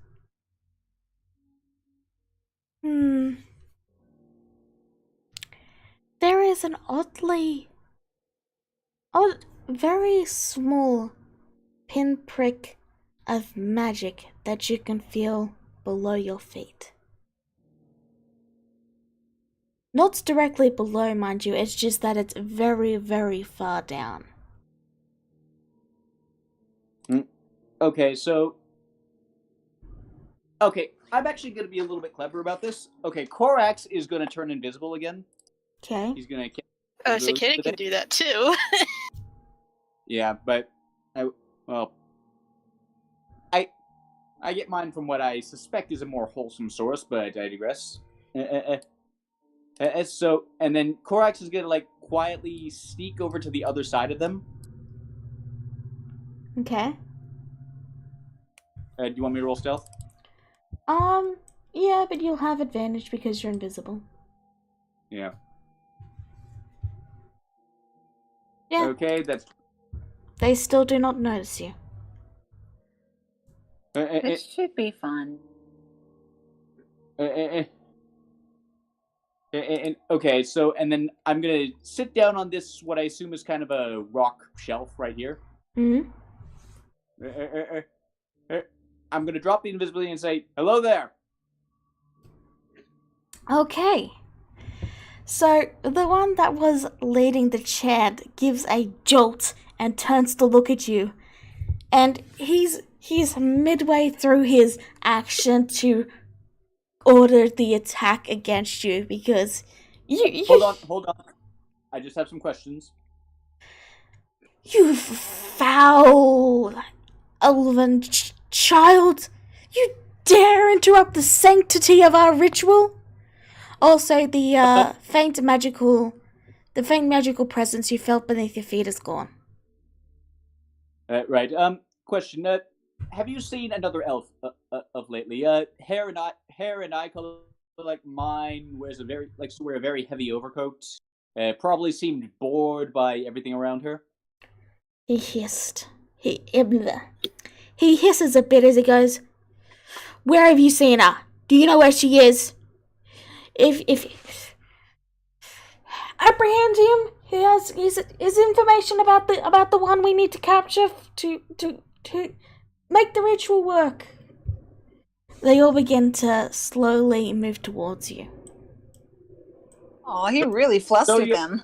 There is an very small pinprick of magic that you can feel below your feet. Not directly below, mind you, it's just that it's very, very far down. Okay, I'm actually going to be a little bit clever about this. Okay, Corax is going to turn invisible again. Okay. He's going to... Oh, Cicada can do that too. Yeah, but... I get mine from what I suspect is a more wholesome source, but I digress. And then Corax is going to, quietly sneak over to the other side of them. Okay. Do you want me to roll stealth? Yeah, but you'll have advantage because you're invisible. Yeah. Yeah. Okay, that's... They still do not notice you. This should be fun. Okay, so, and then I'm gonna sit down on this, what I assume is kind of a rock shelf right here. Mm-hmm. I'm gonna drop the invisibility and say, "Hello there." Okay. So, the one that was leading the chant gives a jolt and turns to look at you. And he's midway through his action to order the attack against you because you Hold on. I just have some questions. You foul elven child! You dare interrupt the sanctity of our ritual? Also, the faint magical presence you felt beneath your feet is gone. Right. Question. Have you seen another elf of lately? Hair and eye color like mine. Wears a very heavy overcoat. Probably seemed bored by everything around her. He hissed. He hisses a bit as he goes, "Where have you seen her? Do you know where she is? If apprehend him. He has his information about the one we need to capture to make the ritual work." They all begin to slowly move towards you. Oh, he really flustered them.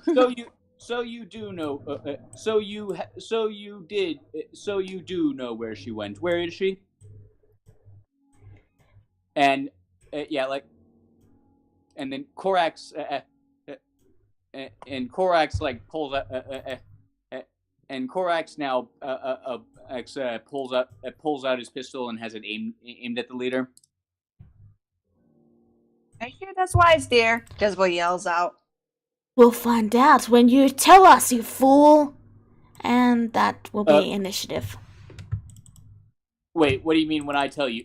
So you do know. So you do know where she went. Where is she? And and then Corax and Corax pulls out and Corax now pulls out his pistol and has it aimed at the leader. Are you sure that's wise, dear? Jezebel yells out. "We'll find out when you tell us, you fool!" And that will be initiative. Wait, what do you mean when I tell you?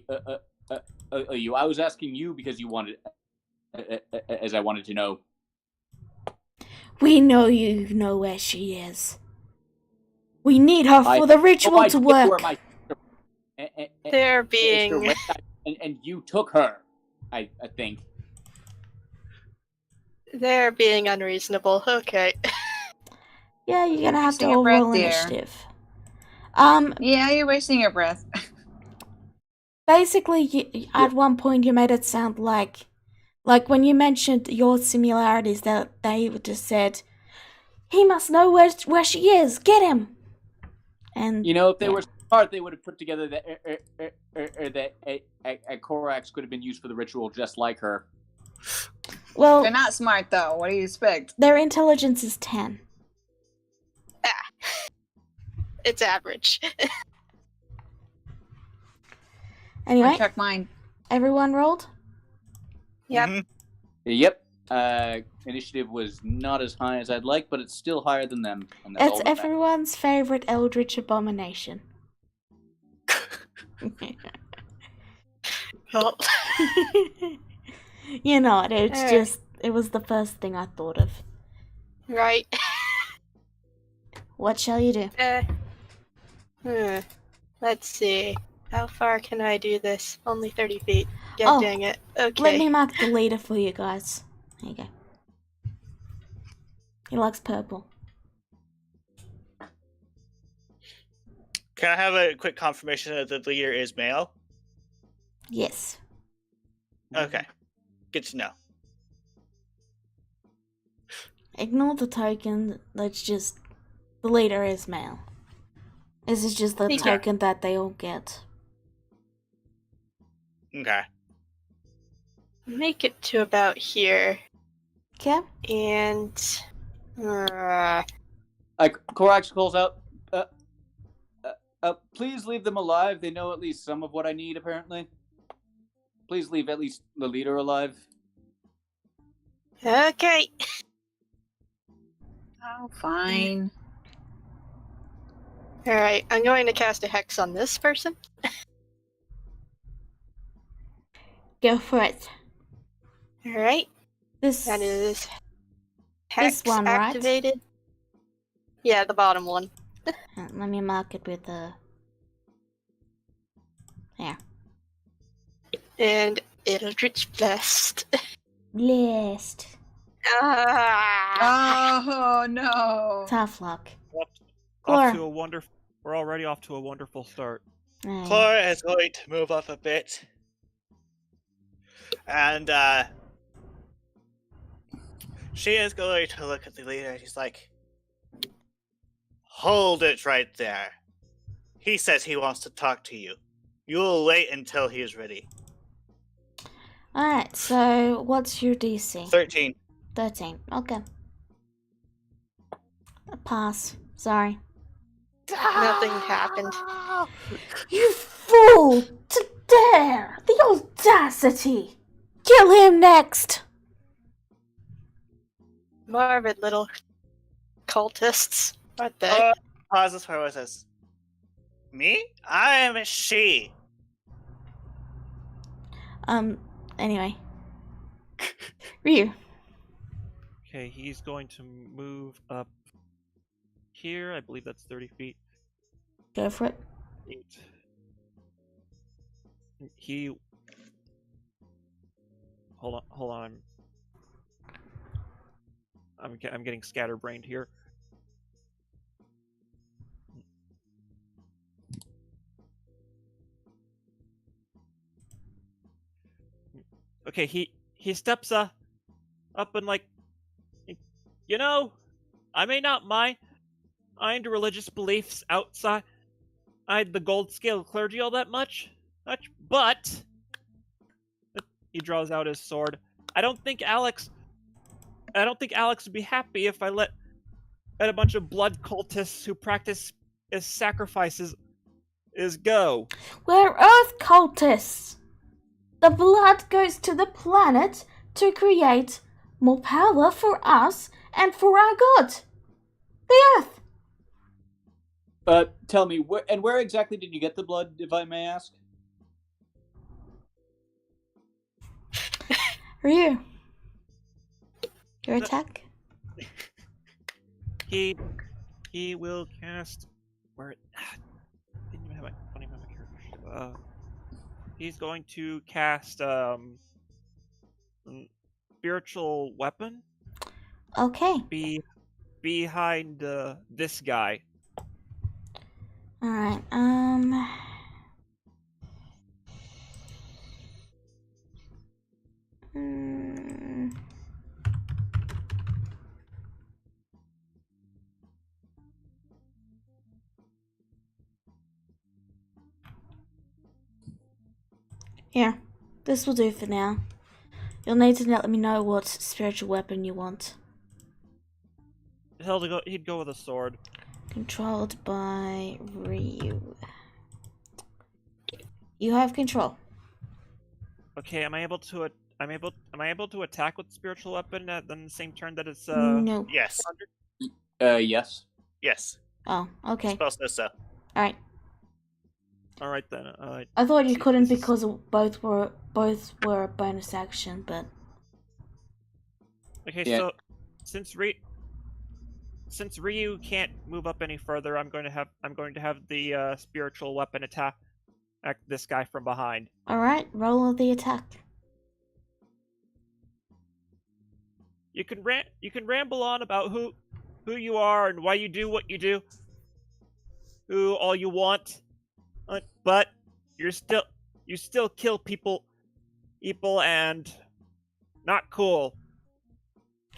You? I was asking you because you wanted, as I wanted to know. We know you know where she is. We need her for the ritual to work. They're being... And you took her, I think. They're being unreasonable. Okay. Yeah, you're gonna have to Wasting your breath, roll dear. initiative. Yeah, you're wasting your breath. Basically, at one point you made it sound like when you mentioned your similarities, that they just said, "He must know where she is. Get him." And You know, if they yeah. were smart, they would have put together that Korax could have been used for the ritual, just like her. Well, They're not smart though. What do you expect? their intelligence is 10. It's average. Anyway, Check mine. everyone rolled? Yep. Mhm. Yep. Initiative was not as high as I'd like, but it's still higher than them. And that's all It's that matters. everyone's favorite eldritch abomination. Well, You know, it's Alright. just, it was the first thing I thought of. right. What shall you do? Let's see. How far can I do this? Only 30 feet. God Oh, dang it. Okay. Let me mark the leader for you guys. There you go. He likes purple. Can I have a quick confirmation that the leader is male? Yes. Okay. Good to know. Ignore the token. Let's just... The leader is male. This is just the Okay. token that they all get. Okay. Make it to about here. Okay? And. Korax calls out, please leave them alive. They know at least some of what I need, apparently. Please leave at least the leader alive. Okay. Oh, fine. Alright, I'm going to cast a hex on this person. Go for it. Alright. This... That is. Hex one, right? activated. Yeah, the bottom one. Let me mark it with a... There. And Eldritch Blast. Blessed. Oh no. Tough luck. Off to a We're already off to a wonderful start. Aye. Clara is going to move up a bit. And, she is going to look at the leader and she's like, hold it right there. He says he wants to talk to you. You will wait until he is ready. Alright, so what's your DC? 13. 13. Okay. A pass. Sorry. Nothing happened. You fool! To dare! The audacity! Kill him next! Morbid little cultists. What the heck? Pauses for what says. Me? I am a she. Anyway. Ryu. Okay, he's going to move up here. I believe that's 30 feet. Go for it. 8. He... Hold on. I'm getting scatterbrained here. Okay, he steps up and like, you know, I may not mind religious beliefs outside the gold scale clergy all that much, but he draws out his sword. I don't think Alex would be happy if I let a bunch of blood cultists who practice as sacrifices go. We're Earth cultists! The blood goes to the planet to create more power for us and for our god. The Earth! Tell me, where exactly did you get the blood, if I may ask? Ryu. Your attack? He will cast where didn't even have my character. He's going to cast spiritual weapon. Okay. Behind this guy. Alright, Here, this will do for now. You'll need to let me know what spiritual weapon you want. He'd go with a sword. Controlled by Ryu. You have control. Okay, am I able to attack with spiritual weapon at the same turn that it's No. Yes. Yes. Yes. Oh, okay. Spell says so. Alright. Alright then. I thought you see, couldn't this is- because both were a bonus action, but Okay, Yeah. so since Ryu can't move up any further, I'm going to have the spiritual weapon attack this guy from behind. alright, roll the attack. You can ramble on about who you are and why you do what you do, who all you want, but you still kill people and not cool.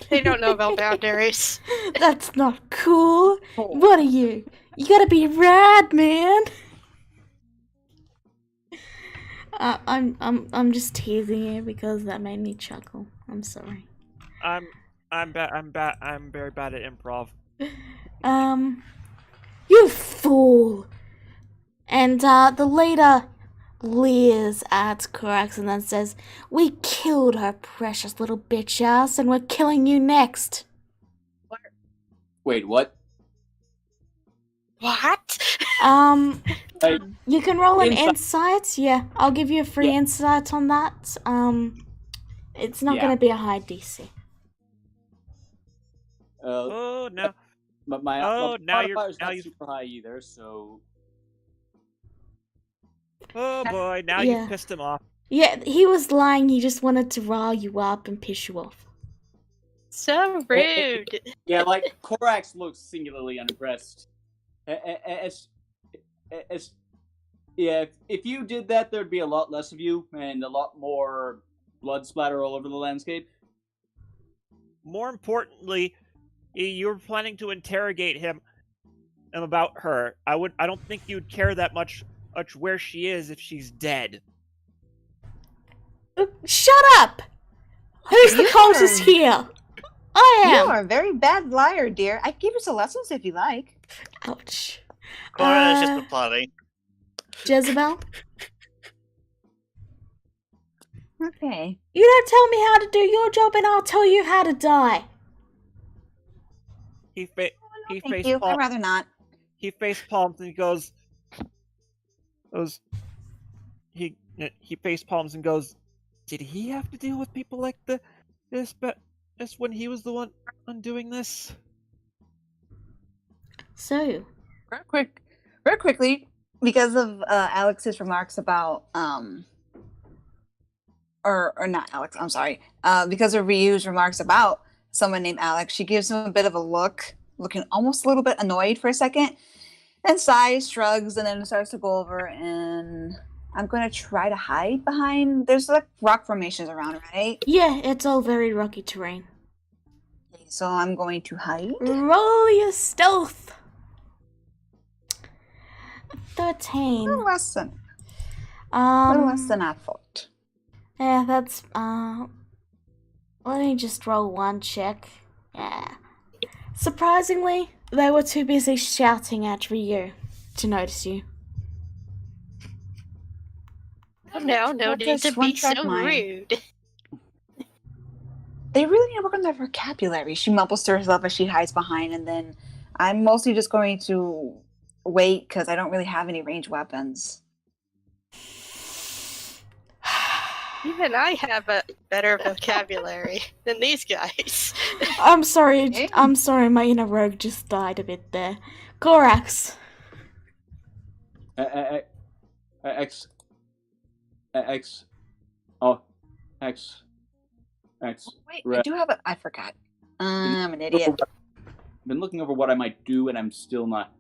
They don't know about boundaries. That's not cool. What are you? You gotta be rad, man. I'm just teasing you because that made me chuckle. I'm sorry. I'm very bad at improv. You fool. And the leader leers at Korax and then says, "We killed her precious little bitch ass, and we're killing you next." Wait, what? What? Hey, You can roll an Insight. insight. Yeah, I'll give you a free Yeah. insight on that. It's not Yeah. gonna be a high DC. Oh no! But my Oh, now you're- modifier's now not you've- super high either, so Oh boy! Now Yeah. you pissed him off. Yeah, he was lying. He just wanted to rile you up and piss you off. So rude. yeah, like Korax looks singularly unimpressed. Yeah, if you did that, there'd be a lot less of you and a lot more blood splatter all over the landscape. More importantly, you were planning to interrogate him about her. I don't think you'd care that much where she is if she's dead. Shut up! Who's the closest here? I You am. are a very bad liar, dear. I can give you some lessons if you like. Ouch. Cora is just applauding. Jezebel, Okay. you don't tell me how to do your job, and I'll tell you how to die. He Thank you. I'd rather not. He face palms and he goes. He face palms and goes. Did he have to deal with people like this when he was the one undoing this? So, Real quickly, because of Alex's remarks about or not Alex, I'm sorry. Because of Ryu's remarks about someone named Alex, she gives him a bit of a look, looking almost a little bit annoyed for a second, and sighs, shrugs, and then starts to go over and I'm going to try to hide behind. There's like rock formations around, right? yeah, it's all very rocky terrain. So I'm going to hide. Roll your stealth. A 13. little less than I thought. Yeah, that's, let me just roll one check. Yeah. Surprisingly, they were too busy shouting at Ryu to notice you. Oh, no What need does to one be track so mind? rude. They really need to work on their vocabulary. She mumbles to herself as she hides behind, and then I'm mostly just going to wait because I don't really have any ranged weapons. Even I have a better vocabulary than these guys. I'm sorry, Hey. my inner rogue just died a bit there. Korax. X. Wait, I Right. do have a. I forgot. I'm an idiot. I've been looking over what I might do, and I'm still not.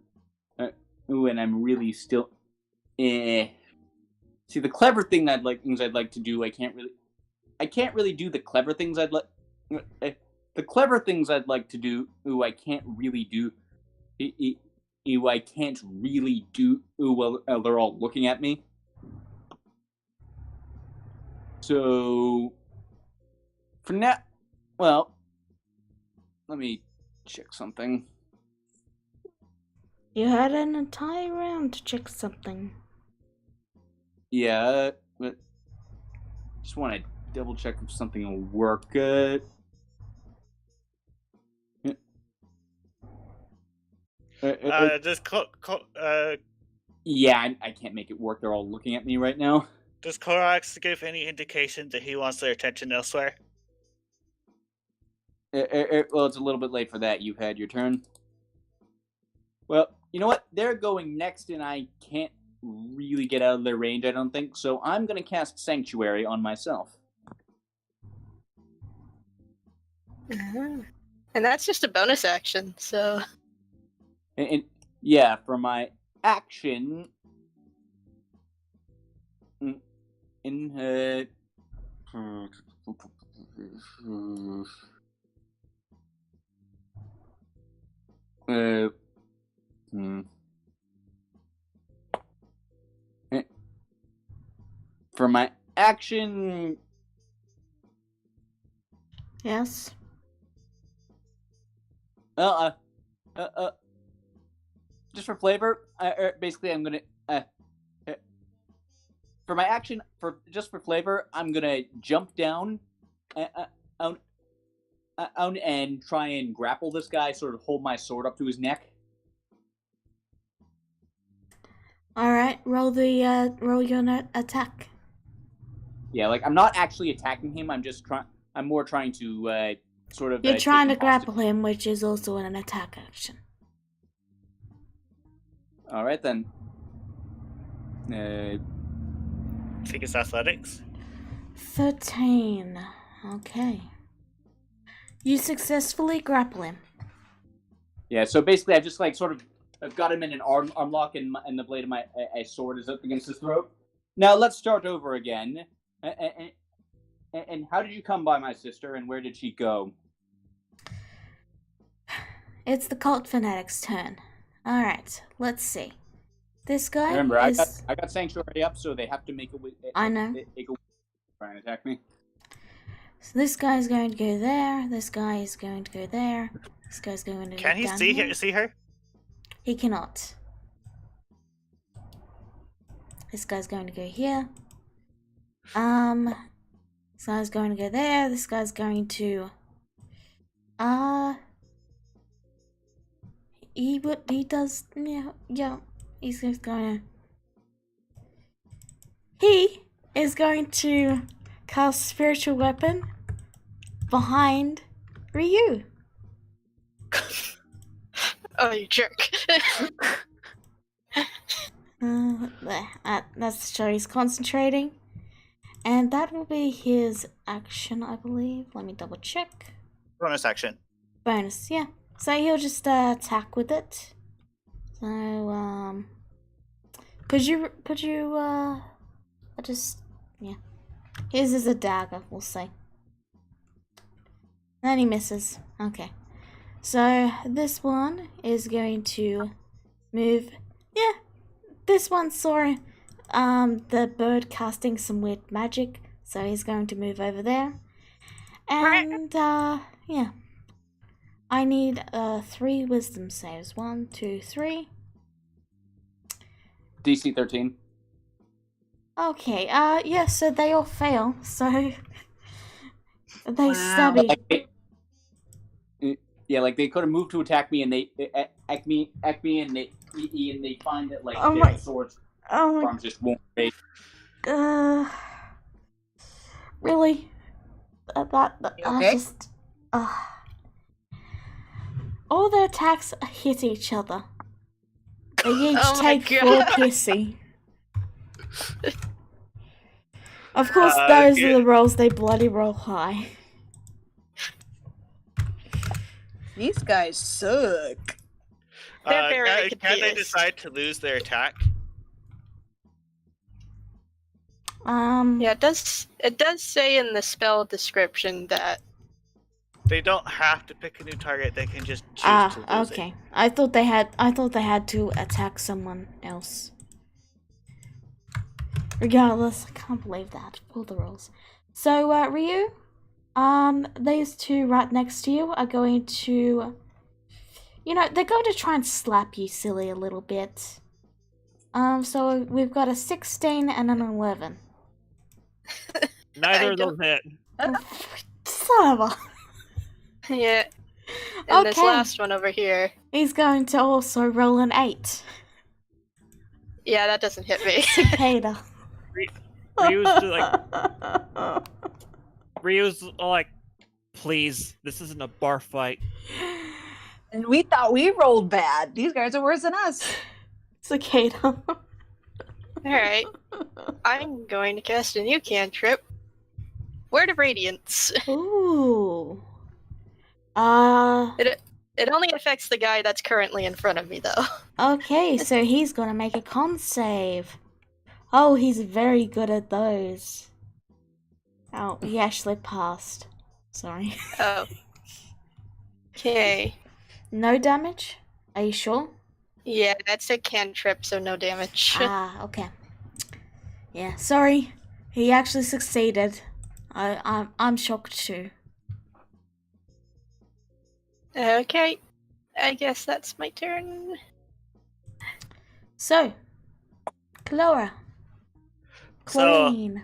And I'm really still. See, the clever things I'd like to do, I can't really do the clever things I'd like. The clever things I'd like to do, I can't really do. I can't really do. Well, they're all looking at me. So, for now, well, let me check something. You had an entire round to check something. Yeah, but just want to double check if something will work. Yeah, I can't make it work. They're all looking at me right now. Does Korax give any indication that he wants their attention elsewhere? Well, it's a little bit late for that. You've had your turn. Well, you know what? They're going next, and I can't really get out of their range, I don't think. So I'm going to cast Sanctuary on myself. And that's just a bonus action, so... And yeah, for my action... For my action... Yes. Just for flavor, basically I'm gonna... for my action, just for flavor, I'm gonna jump down and try and grapple this guy, sort of hold my sword up to his neck. Alright, roll your attack. Yeah, like, I'm not actually attacking him, I'm more trying to, sort of... You're trying to grapple him, which is also an attack action. Alright, then. I think it's athletics. 13. Okay. You successfully grapple him. Yeah, so basically I just, like, sort of... I've got him in an arm lock, and the blade of my sword is up against his throat. Now, let's start over again. And how did you come by my sister, and where did she go? It's the cult fanatic's turn. Alright, let's see. This guy Remember, is... I got Sanctuary up, so they have to make a way... I know. Try and attack me. So this guy's going to go there, this guy is going to go there, this guy's going to go Can he down see here. see her? He cannot. This guy's going to go here. This guy's going to go there. This guy's going to... He does... Yeah. He's just going to... He is going to cast Spiritual Weapon behind Ryu. Oh, you jerk. That's to show he's concentrating. And that will be his action, I believe. Let me double check. Bonus action. Bonus, yeah. So he'll just attack with it. So, yeah. His is a dagger, we'll say. And he misses. Okay. So this one is going to move. Yeah, this one saw the bird casting some weird magic, so he's going to move over there. And yeah, I need 3 wisdom saves. 1, 2, 3. DC 13. Okay. Yeah. So they all fail. So they stab you. Yeah, like they could have moved to attack me, and they act me, and they find that like their swords arms just won't break. Really? That okay? just all the attacks hit each other. They each take 4 piercing. Of course, those are the rolls they bloody roll high. These guys suck. They're very can they confused. decide to lose their attack? Yeah, it does say in the spell description that They don't have to pick a new target. They can just choose to lose okay. I thought they had to attack someone else. Regardless, I can't believe that. Pull the rules. So, Ryu, these two right next to you are going to, they're going to try and slap you silly a little bit. So we've got a 16 and an 11. Neither of those hit. Son of a... Yeah. And this Okay. last one over here. He's going to also roll an 8. Yeah, that doesn't hit me. Cicada. Ryu's like, please, this isn't a bar fight. And we thought we rolled bad. These guys are worse than us. Cicada. Alright. I'm going to cast a new cantrip. Word of Radiance. Ooh. It only affects the guy that's currently in front of me, though. Okay, so he's gonna make a con save. Oh, he's very good at those. Oh, he actually passed. Sorry. Oh. Okay. No damage? Are you sure? Yeah, that's a cantrip, so no damage. Okay. Yeah, sorry. He actually succeeded. I'm shocked too. Okay. I guess that's my turn. So, Clara. Chlorine.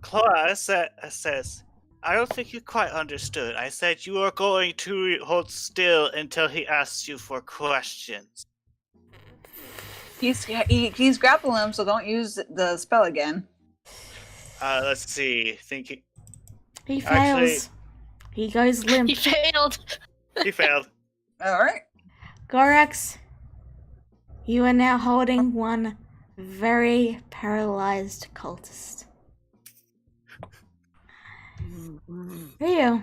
Clara says, I don't think you quite understood. I said you are going to hold still until he asks you for questions. He's grappling him, so don't use the spell again. Let's see. Thinking. He fails. Actually- He goes limp. He failed! He failed. Alright. Gorax, you are now holding one very paralyzed cultist. Ryu.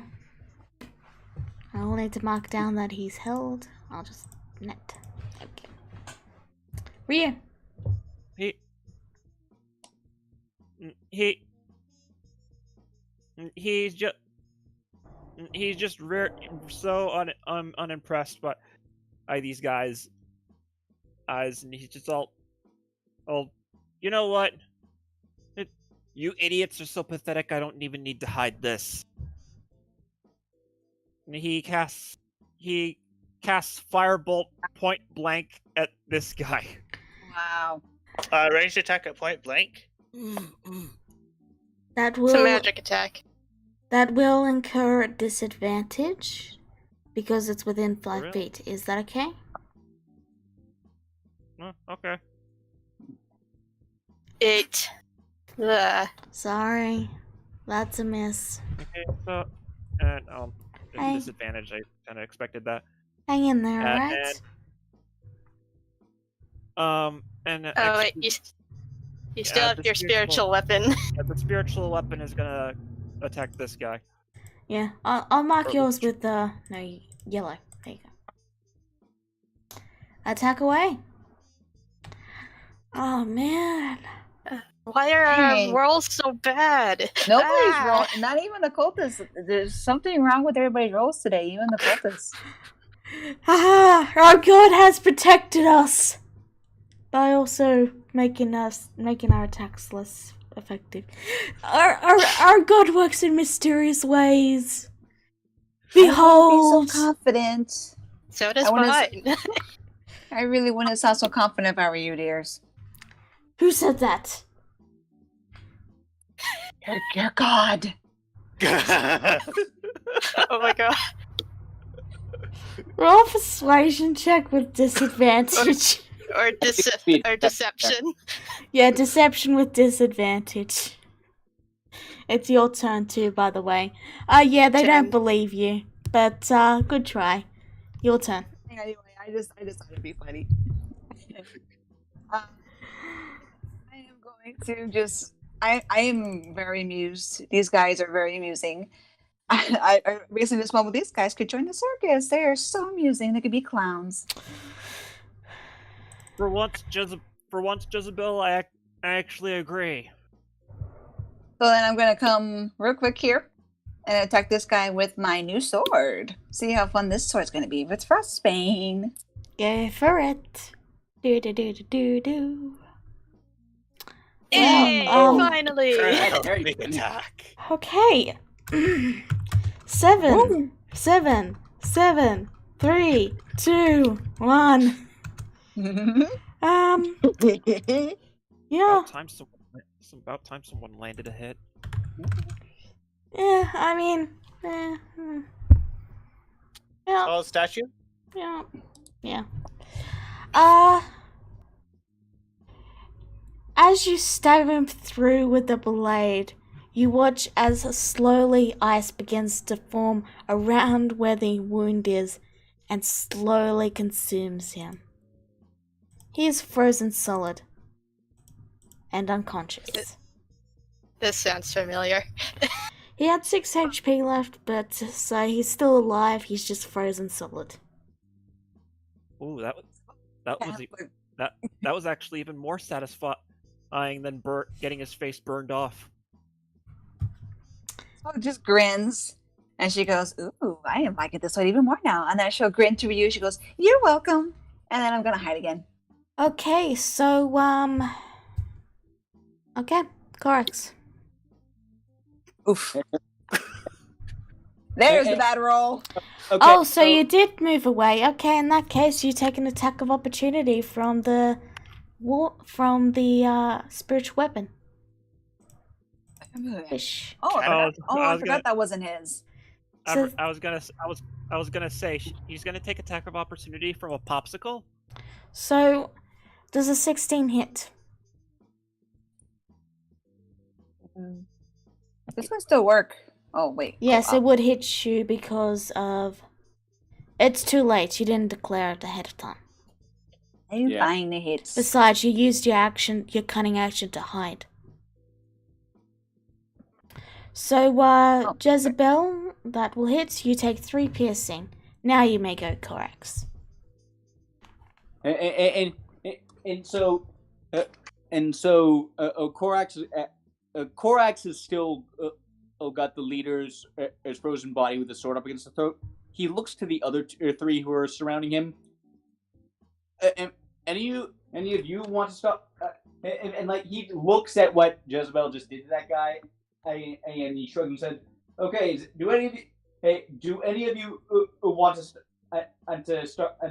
I'll need to mark down that he's held. I'll just net. Okay. Ryu. He's just so unimpressed by these guys' eyes, and he's just all, you know what? You idiots are so pathetic. I don't even need to hide this. And he casts firebolt point blank at this guy. Wow. Ranged attack at point blank. That It's a will magic attack. incur disadvantage because it's within 5 Really? feet. Is that okay? Okay. 8. Ugh. Sorry. That's a miss. Okay, so and Hey. disadvantage. I kind of expected that. Hang in there, Uh, alright? And Oh, wait, you still have the your spiritual weapon. the spiritual weapon is gonna attack this guy. Yeah, I'll mark Or yours which- with yellow. There you go. Attack away. Oh man. Why are our Hey. rolls so bad? Nobody's Ah. rolling. Not even the cultists. There's something wrong with everybody's rolls today, even the cultists. Our God has protected us by also making our attacks less effective. Our God works in mysterious ways. Behold. Be so confident. So does I wanna mine. I really wouldn't sound so confident if I were you, dears. Who said that? Your God. Oh my god. Roll a persuasion check with disadvantage. Or deception. Yeah, deception with disadvantage. It's your turn too, by the way. Yeah, they 10. don't believe you, but good try. Your turn. Anyway, I just thought it'd be funny. I am going to just. I am very amused. These guys are very amusing. I basically just moment these guys could join the circus. They are so amusing. They could be clowns. For once, Jezebel, I actually agree. So then I'm gonna come real quick here and attack this guy with my new sword. See how fun this sword's gonna be. It's Frostbane. Go for it. Do do do do do do. Yay! Well, Finally! Critical Very big good. attack. Okay. 7, 7, 7, 3, 2, 1. Yeah, About time someone landed a hit. yeah, I mean, yeah, Tall statue? yeah, yeah. As you stab him through with the blade, you watch as slowly ice begins to form around where the wound is and slowly consumes him. He is frozen solid and unconscious. This sounds familiar. He had 6 HP left, but so he's still alive, he's just frozen solid. Ooh, that was actually even more satisfying than getting his face burned off. So just grins. And she goes, ooh, I am liking this one even more now. And then she'll grin to Ryu. She goes, you're welcome. And then I'm going to hide again. Okay, so, okay, Corax. Oof. There's the bad roll. Okay, Oh, so you did move away. Okay, in that case, you take an attack of opportunity from the spiritual weapon. Fish. Oh, I I was forgot gonna- that wasn't his. So- I was gonna say he's gonna take attack of opportunity from a popsicle. So, does a 16 hit? This one still work. Oh, wait. Yes, it would hit you because of... It's too late. You didn't declare it ahead of time. I'm Yeah. fine, it hits. Besides, you used your cunning action to hide. So, Jezebel, that will hit. You take 3 piercing. Now you may go, Corax. And so Korax is still got the leader's his frozen body with the sword up against the throat. He looks to the other 3 who are surrounding him. Any of you want to stop? And like he looks at what Jezebel just did to that guy, and he shrugs and said, "Okay, do any of you want to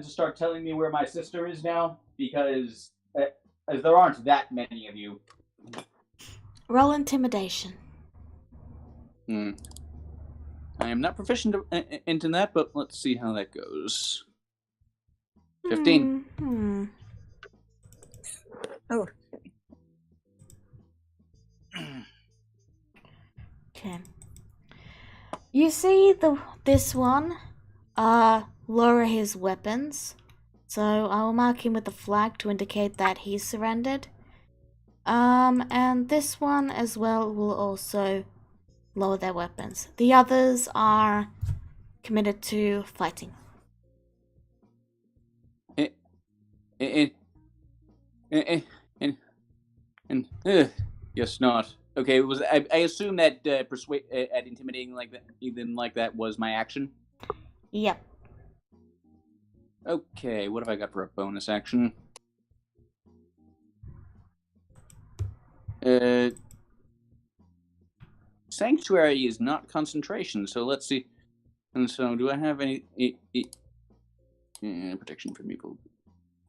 start telling me where my sister is now? Because as there aren't that many of you." Roll intimidation. I am not proficient into that, but let's see how that goes. 15. Oh. Okay. You see this one lower his weapons. So I will mark him with a flag to indicate that he's surrendered. And this one as well will also lower their weapons. The others are committed to fighting. Yes, not. Okay, I assume that persuade at intimidating like that, even like that, was my action. Yep. Okay, what have I got for a bonus action? Sanctuary is not concentration, so let's see. And so, do I have any protection from evil?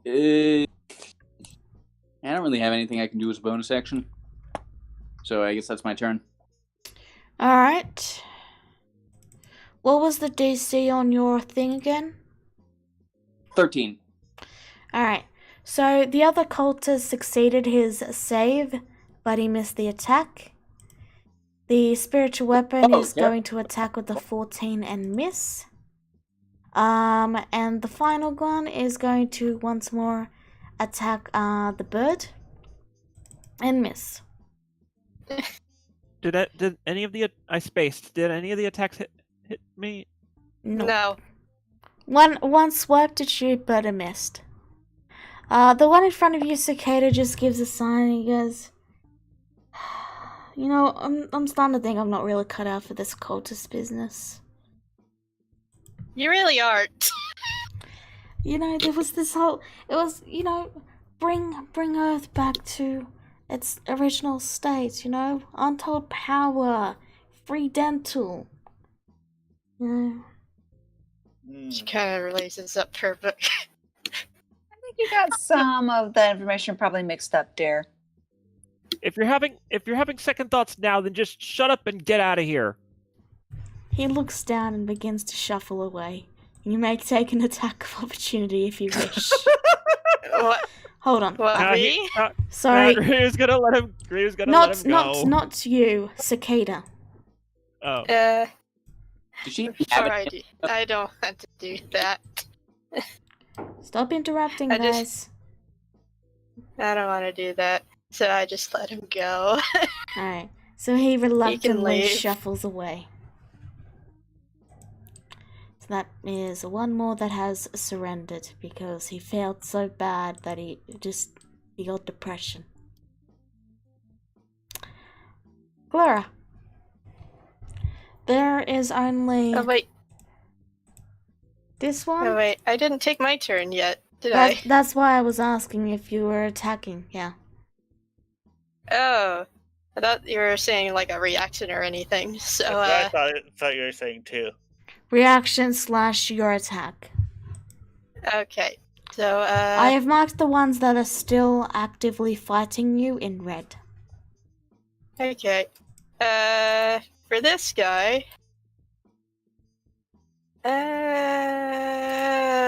I don't really have anything I can do as a bonus action. So I guess that's my turn. Alright. What was the DC on your thing again? 13. Alright. So the other cultist succeeded his save, but he missed the attack. The spiritual weapon is going to attack with a 14 and miss. And the final one is going to once more attack the bird and miss. Did any of the I spaced? Did any of the attacks hit me? No. One swiped at you, but it missed. The one in front of you, Cicada, just gives a sign and he goes, "You know, I'm starting to think I'm not really cut out for this cultist business. You really aren't. You know, there was this whole, it was, you know, bring Earth back to its original state, you know? Untold power, free dental. Yeah. She kind of releases up her book. I think you got some of the information probably mixed up, dear. If you're having second thoughts now, then just shut up and get out of here. He looks down and begins to shuffle away. You may take an attack of opportunity if you wish. What? Hold on. What, me? Sorry. Ryu's gonna let him go. Not you, Cicada. Oh. Does she have Sure, it? I don't want to do that. Stop interrupting, I guys. just- I don't want to do that, so I just let him go. Alright, so he reluctantly leave. shuffles away. So that is one more that has surrendered because he failed so bad that he got depression. Clara. There is only Oh wait, this one. I didn't take my turn yet, did I? That's why I was asking if you were attacking, yeah. Oh, I thought you were saying like a reaction or anything. So That's what I thought you were saying too. Reaction / your attack. okay. So I have marked the ones that are still actively fighting you in red. okay. For this guy,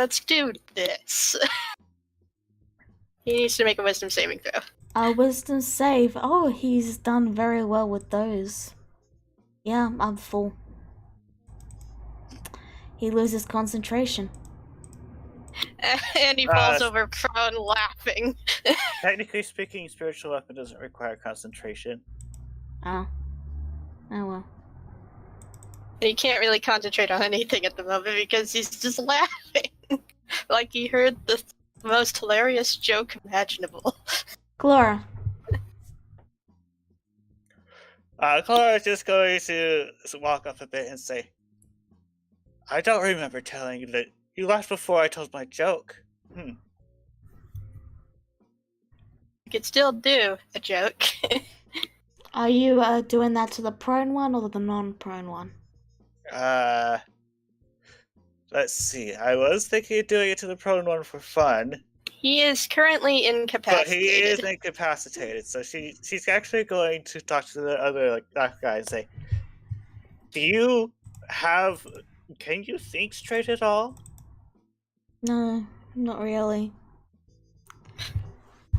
let's do this. He needs to make a wisdom saving throw. Wisdom save. Oh, he's done very well with those. Yeah, I'm full. He loses concentration. And he falls over prone laughing. Technically speaking, spiritual weapon doesn't require concentration. Oh. Oh well. And he can't really concentrate on anything at the moment because he's just laughing. Like he heard the most hilarious joke imaginable. Clara. Clara is just going to walk up a bit and say, I don't remember telling you that you laughed before I told my joke. You could still do a joke. Are you doing that to the prone one or the non-prone one? Let's see. I was thinking of doing it to the prone one for fun. He is currently But incapacitated. he is incapacitated, so she's actually going to talk to the other that guy and say, can you think straight at all? No, not really.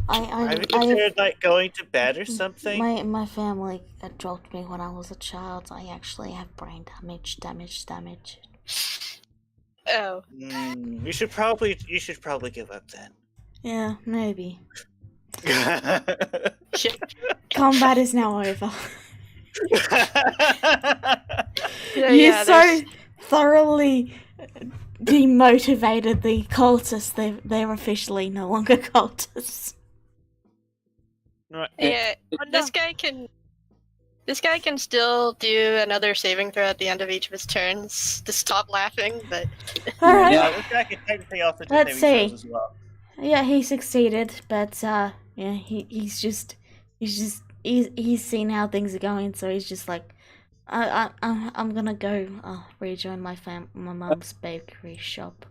Have you considered like going to bed or something? My family dropped me when I was a child. I actually have brain damage. Oh. You should probably give up then. Yeah, maybe. Shit. Combat is now over. Yeah, You so thoroughly demotivated the cultists. They're officially no longer cultists. Right. Yeah, this guy can still do another saving throw at the end of each of his turns to stop laughing, but Alright. Yeah, this guy can technically also do Let's saving see. throws as well. Yeah, he succeeded, but yeah, he's seen how things are going, so he's just like, I'm gonna go rejoin my mum's bakery shop.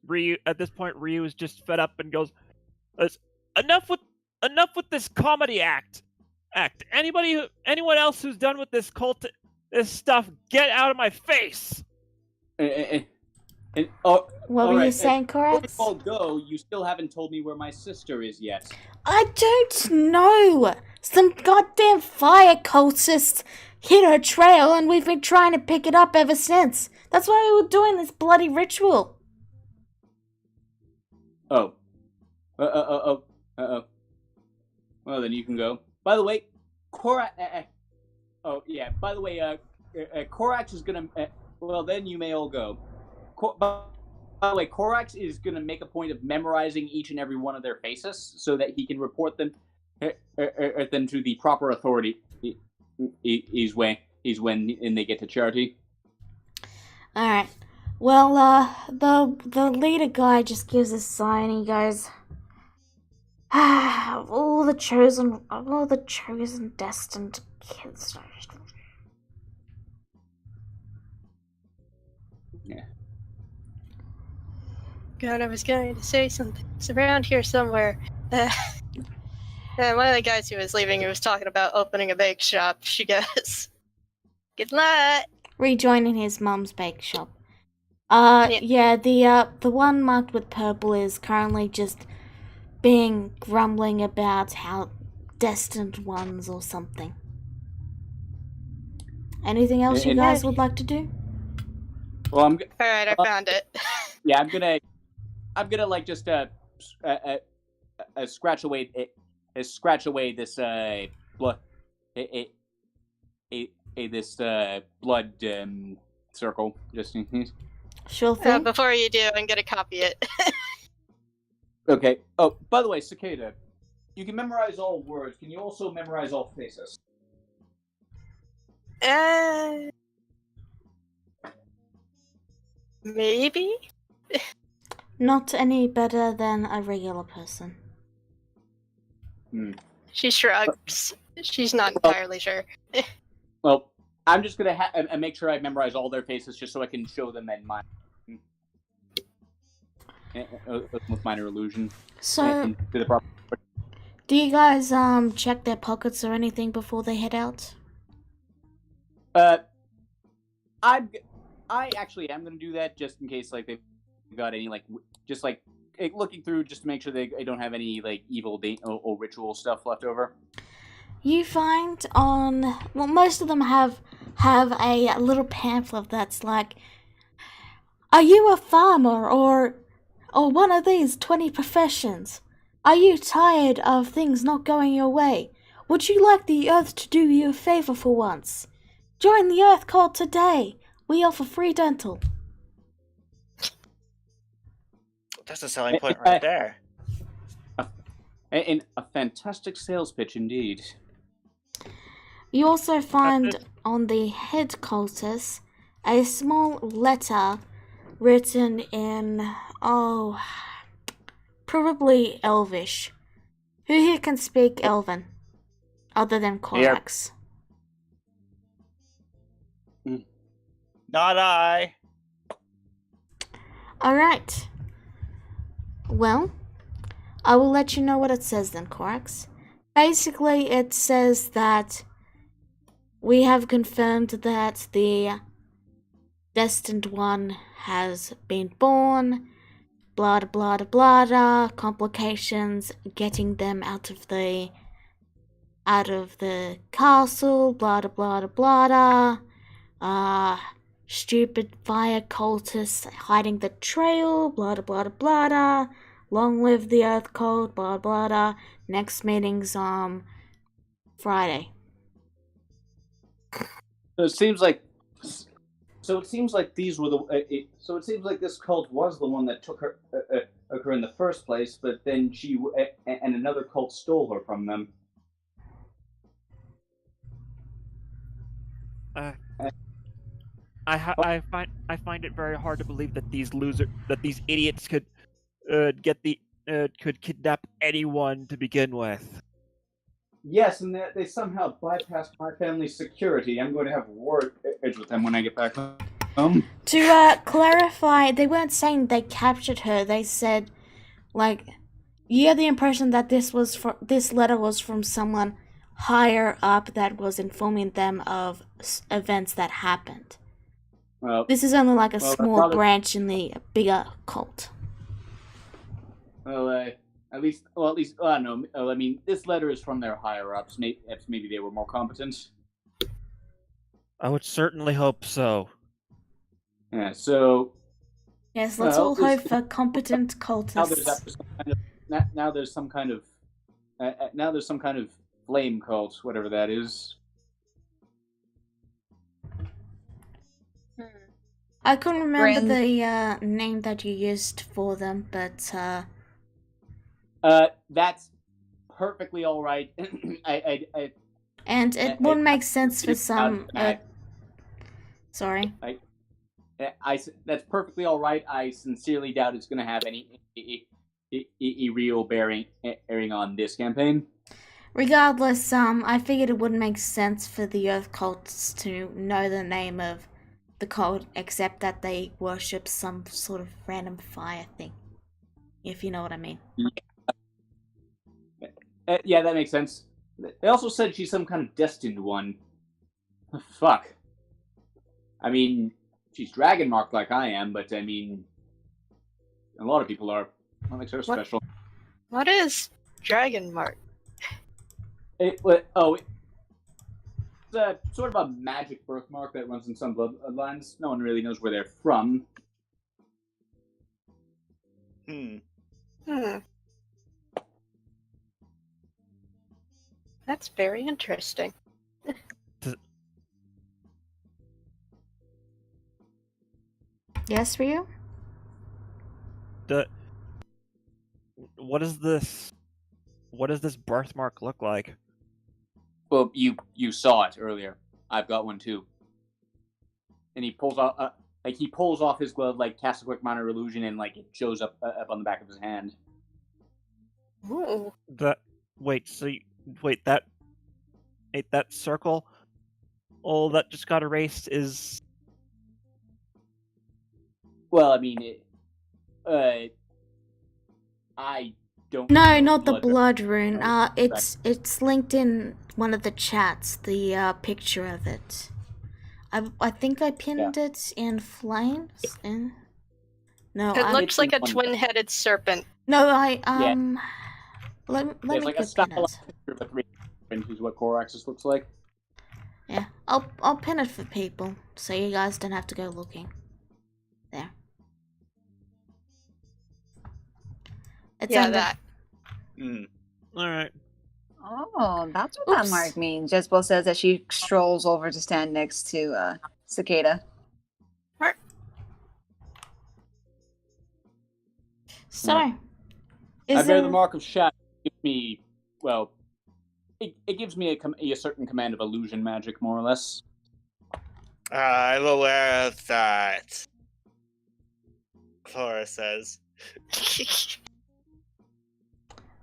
Ryu is just fed up and goes, enough with this comedy act. Anyone else who's done with this this stuff, get out of my face. What were you saying, Before you Corax? all go, you still haven't told me where my sister is yet. I don't know. Some goddamn fire cultists hit her trail, and we've been trying to pick it up ever since. That's why we were doing this bloody ritual. Oh. Well, then you can go. By the way, Korax. Korax is gonna. Well, then you may all go. By the way, Korax is gonna make a point of memorizing each and every one of their faces so that he can report them to the proper authority. Is when they get to Charity. Alright. Well, the leader guy just gives a sigh and he goes, of all the chosen destined kids. Yeah. God, I was going to say something. It's around here somewhere. One of the guys who was leaving, who was talking about opening a bake shop, she goes, "Good luck." Rejoining his mum's bake shop. Yeah. The one marked with purple is currently just being grumbling about how destined ones or something. Anything else you And- guys would like to do? Well, Alright, I found it. yeah, I'm gonna like just scratch away this blood this blood circle just in case. Sure thing. Before you do, I'm gonna copy it. Okay. Oh, by the way, Cicada, you can memorize all words. Can you also memorize all faces? Maybe? Not any better than a regular person. She shrugs. She's not entirely sure. Well, I'm just gonna make sure I memorize all their faces just so I can show them in my with minor illusion. So, To the proper. do you guys check their pockets or anything before they head out? I actually am gonna do that just in case like they've got any like just like looking through just to make sure they don't have any like evil or ritual stuff left over. You find most of them have a little pamphlet that's like, are you a farmer or one of these 20 professions? Are you tired of things not going your way? Would you like the Earth to do you a favor for once? Join the Earth Cult today. We offer free dental. That's a selling point right there. And a fantastic sales pitch indeed. You also find on the head cultist a small letter written in, probably Elvish. Who here can speak Elven, other than Korax? Not I. Alright. Well, I will let you know what it says then, Korax. Basically, it says that we have confirmed that the Destined One has been born, blah blah blah blah, complications getting them out of the castle, blah blah blah blah, stupid fire cultists hiding the trail, blah blah blah blah, long live the Earth Cult, blah blah blah. Next meeting's Friday. So it seems like these were the. So it seems like this cult was the one that took her in the first place, but then she and another cult stole her from them. I find it very hard to believe that these idiots could could kidnap anyone to begin with. Yes, and that they somehow bypassed my family's security. I'm going to have words with them when I get back home. To clarify, they weren't saying they captured her. They said, like, you had the impression that this letter was from someone higher up that was informing them of events that happened. Well, this is only like a small branch in the bigger cult. Well, at least, I don't know. I mean, this letter is from their higher ups. Maybe they were more competent. I would certainly hope so. Yeah. So. Yes, let's all hope for competent cultists. Now there's some kind of flame cult, whatever that is. I couldn't remember the name that you used for them, but that's perfectly all right. And it wouldn't make sense for some. Sorry. That's perfectly all right. I sincerely doubt it's going to have any real bearing on this campaign. Regardless, I figured it wouldn't make sense for the Earth cults to know the name of the cult, except that they worship some sort of random fire thing. If you know what I mean. Yeah, that makes sense. They also said she's some kind of destined one. Fuck. I mean, she's dragon marked like I am, but I mean, a lot of people are. I don't think so special. What is Dragon Mark? It's a sort of a magic birthmark that runs in some bloodlines. No one really knows where they're from. That's very interesting. Yes, Ryu? What does this birthmark look like? Well, you saw it earlier. I've got one too. And he pulls off his glove, like casts a quick minor illusion, and like it shows up on the back of his hand. Ooh. That circle, all that just got erased is. Well, I mean, I don't. No, know not the blood rune. It's linked in one of the chats. The picture of it. I think I pinned it in flames. No, It looks like a twin-headed serpent. No, Let Yeah, me it's like a pin style it. of the three, is what Corax's looks like. Yeah, I'll pin it for people, so you guys don't have to go looking. There. It's under- that. All right. Oh, that's what that Oops. mark means. Jezebel says that she strolls over to stand next to Cicada. So, I bear the mark of shadow. Give me, well, it gives me a certain command of illusion magic, more or less. I'm aware of that. Clara says.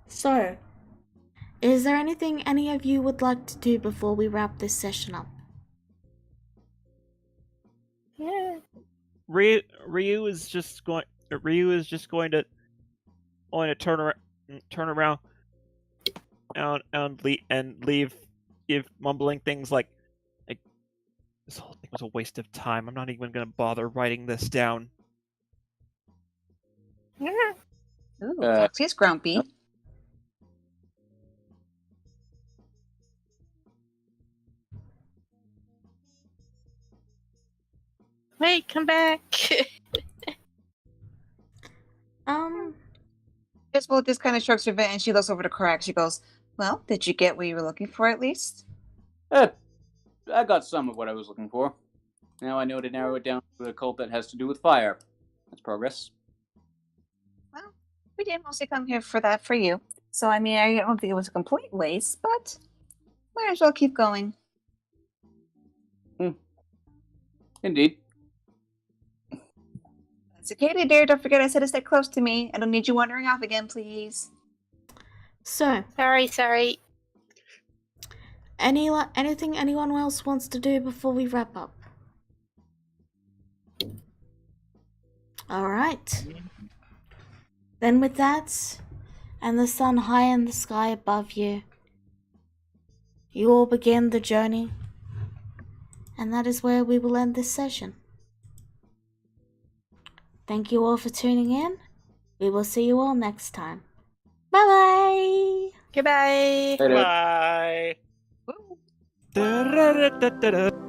So, is there anything any of you would like to do before we wrap this session up? Yeah. Ryu is just going to turn around and leave, mumbling things like this whole thing was a waste of time. I'm not even going to bother writing this down. Ooh, Foxy's grumpy. Wait, come back. Jezebel just kind of shrugs her bit and she looks over to Corax. She goes, well, did you get what you were looking for at least? I got some of what I was looking for. Now I know to narrow it down to a cult that has to do with fire. That's progress. Well, we did mostly come here for that for you. So, I mean, I don't think it was a complete waste, but might as well keep going. Indeed. Cicada, dear, don't forget I said to stay close to me. I don't need you wandering off again, please. So, Sorry. anything anyone else wants to do before we wrap up? Alright. Then with that, and the sun high in the sky above you, you all begin the journey. And that is where we will end this session. Thank you all for tuning in. We will see you all next time. Bye-bye! Goodbye. Later. Bye. Da-da-da-da-da-da.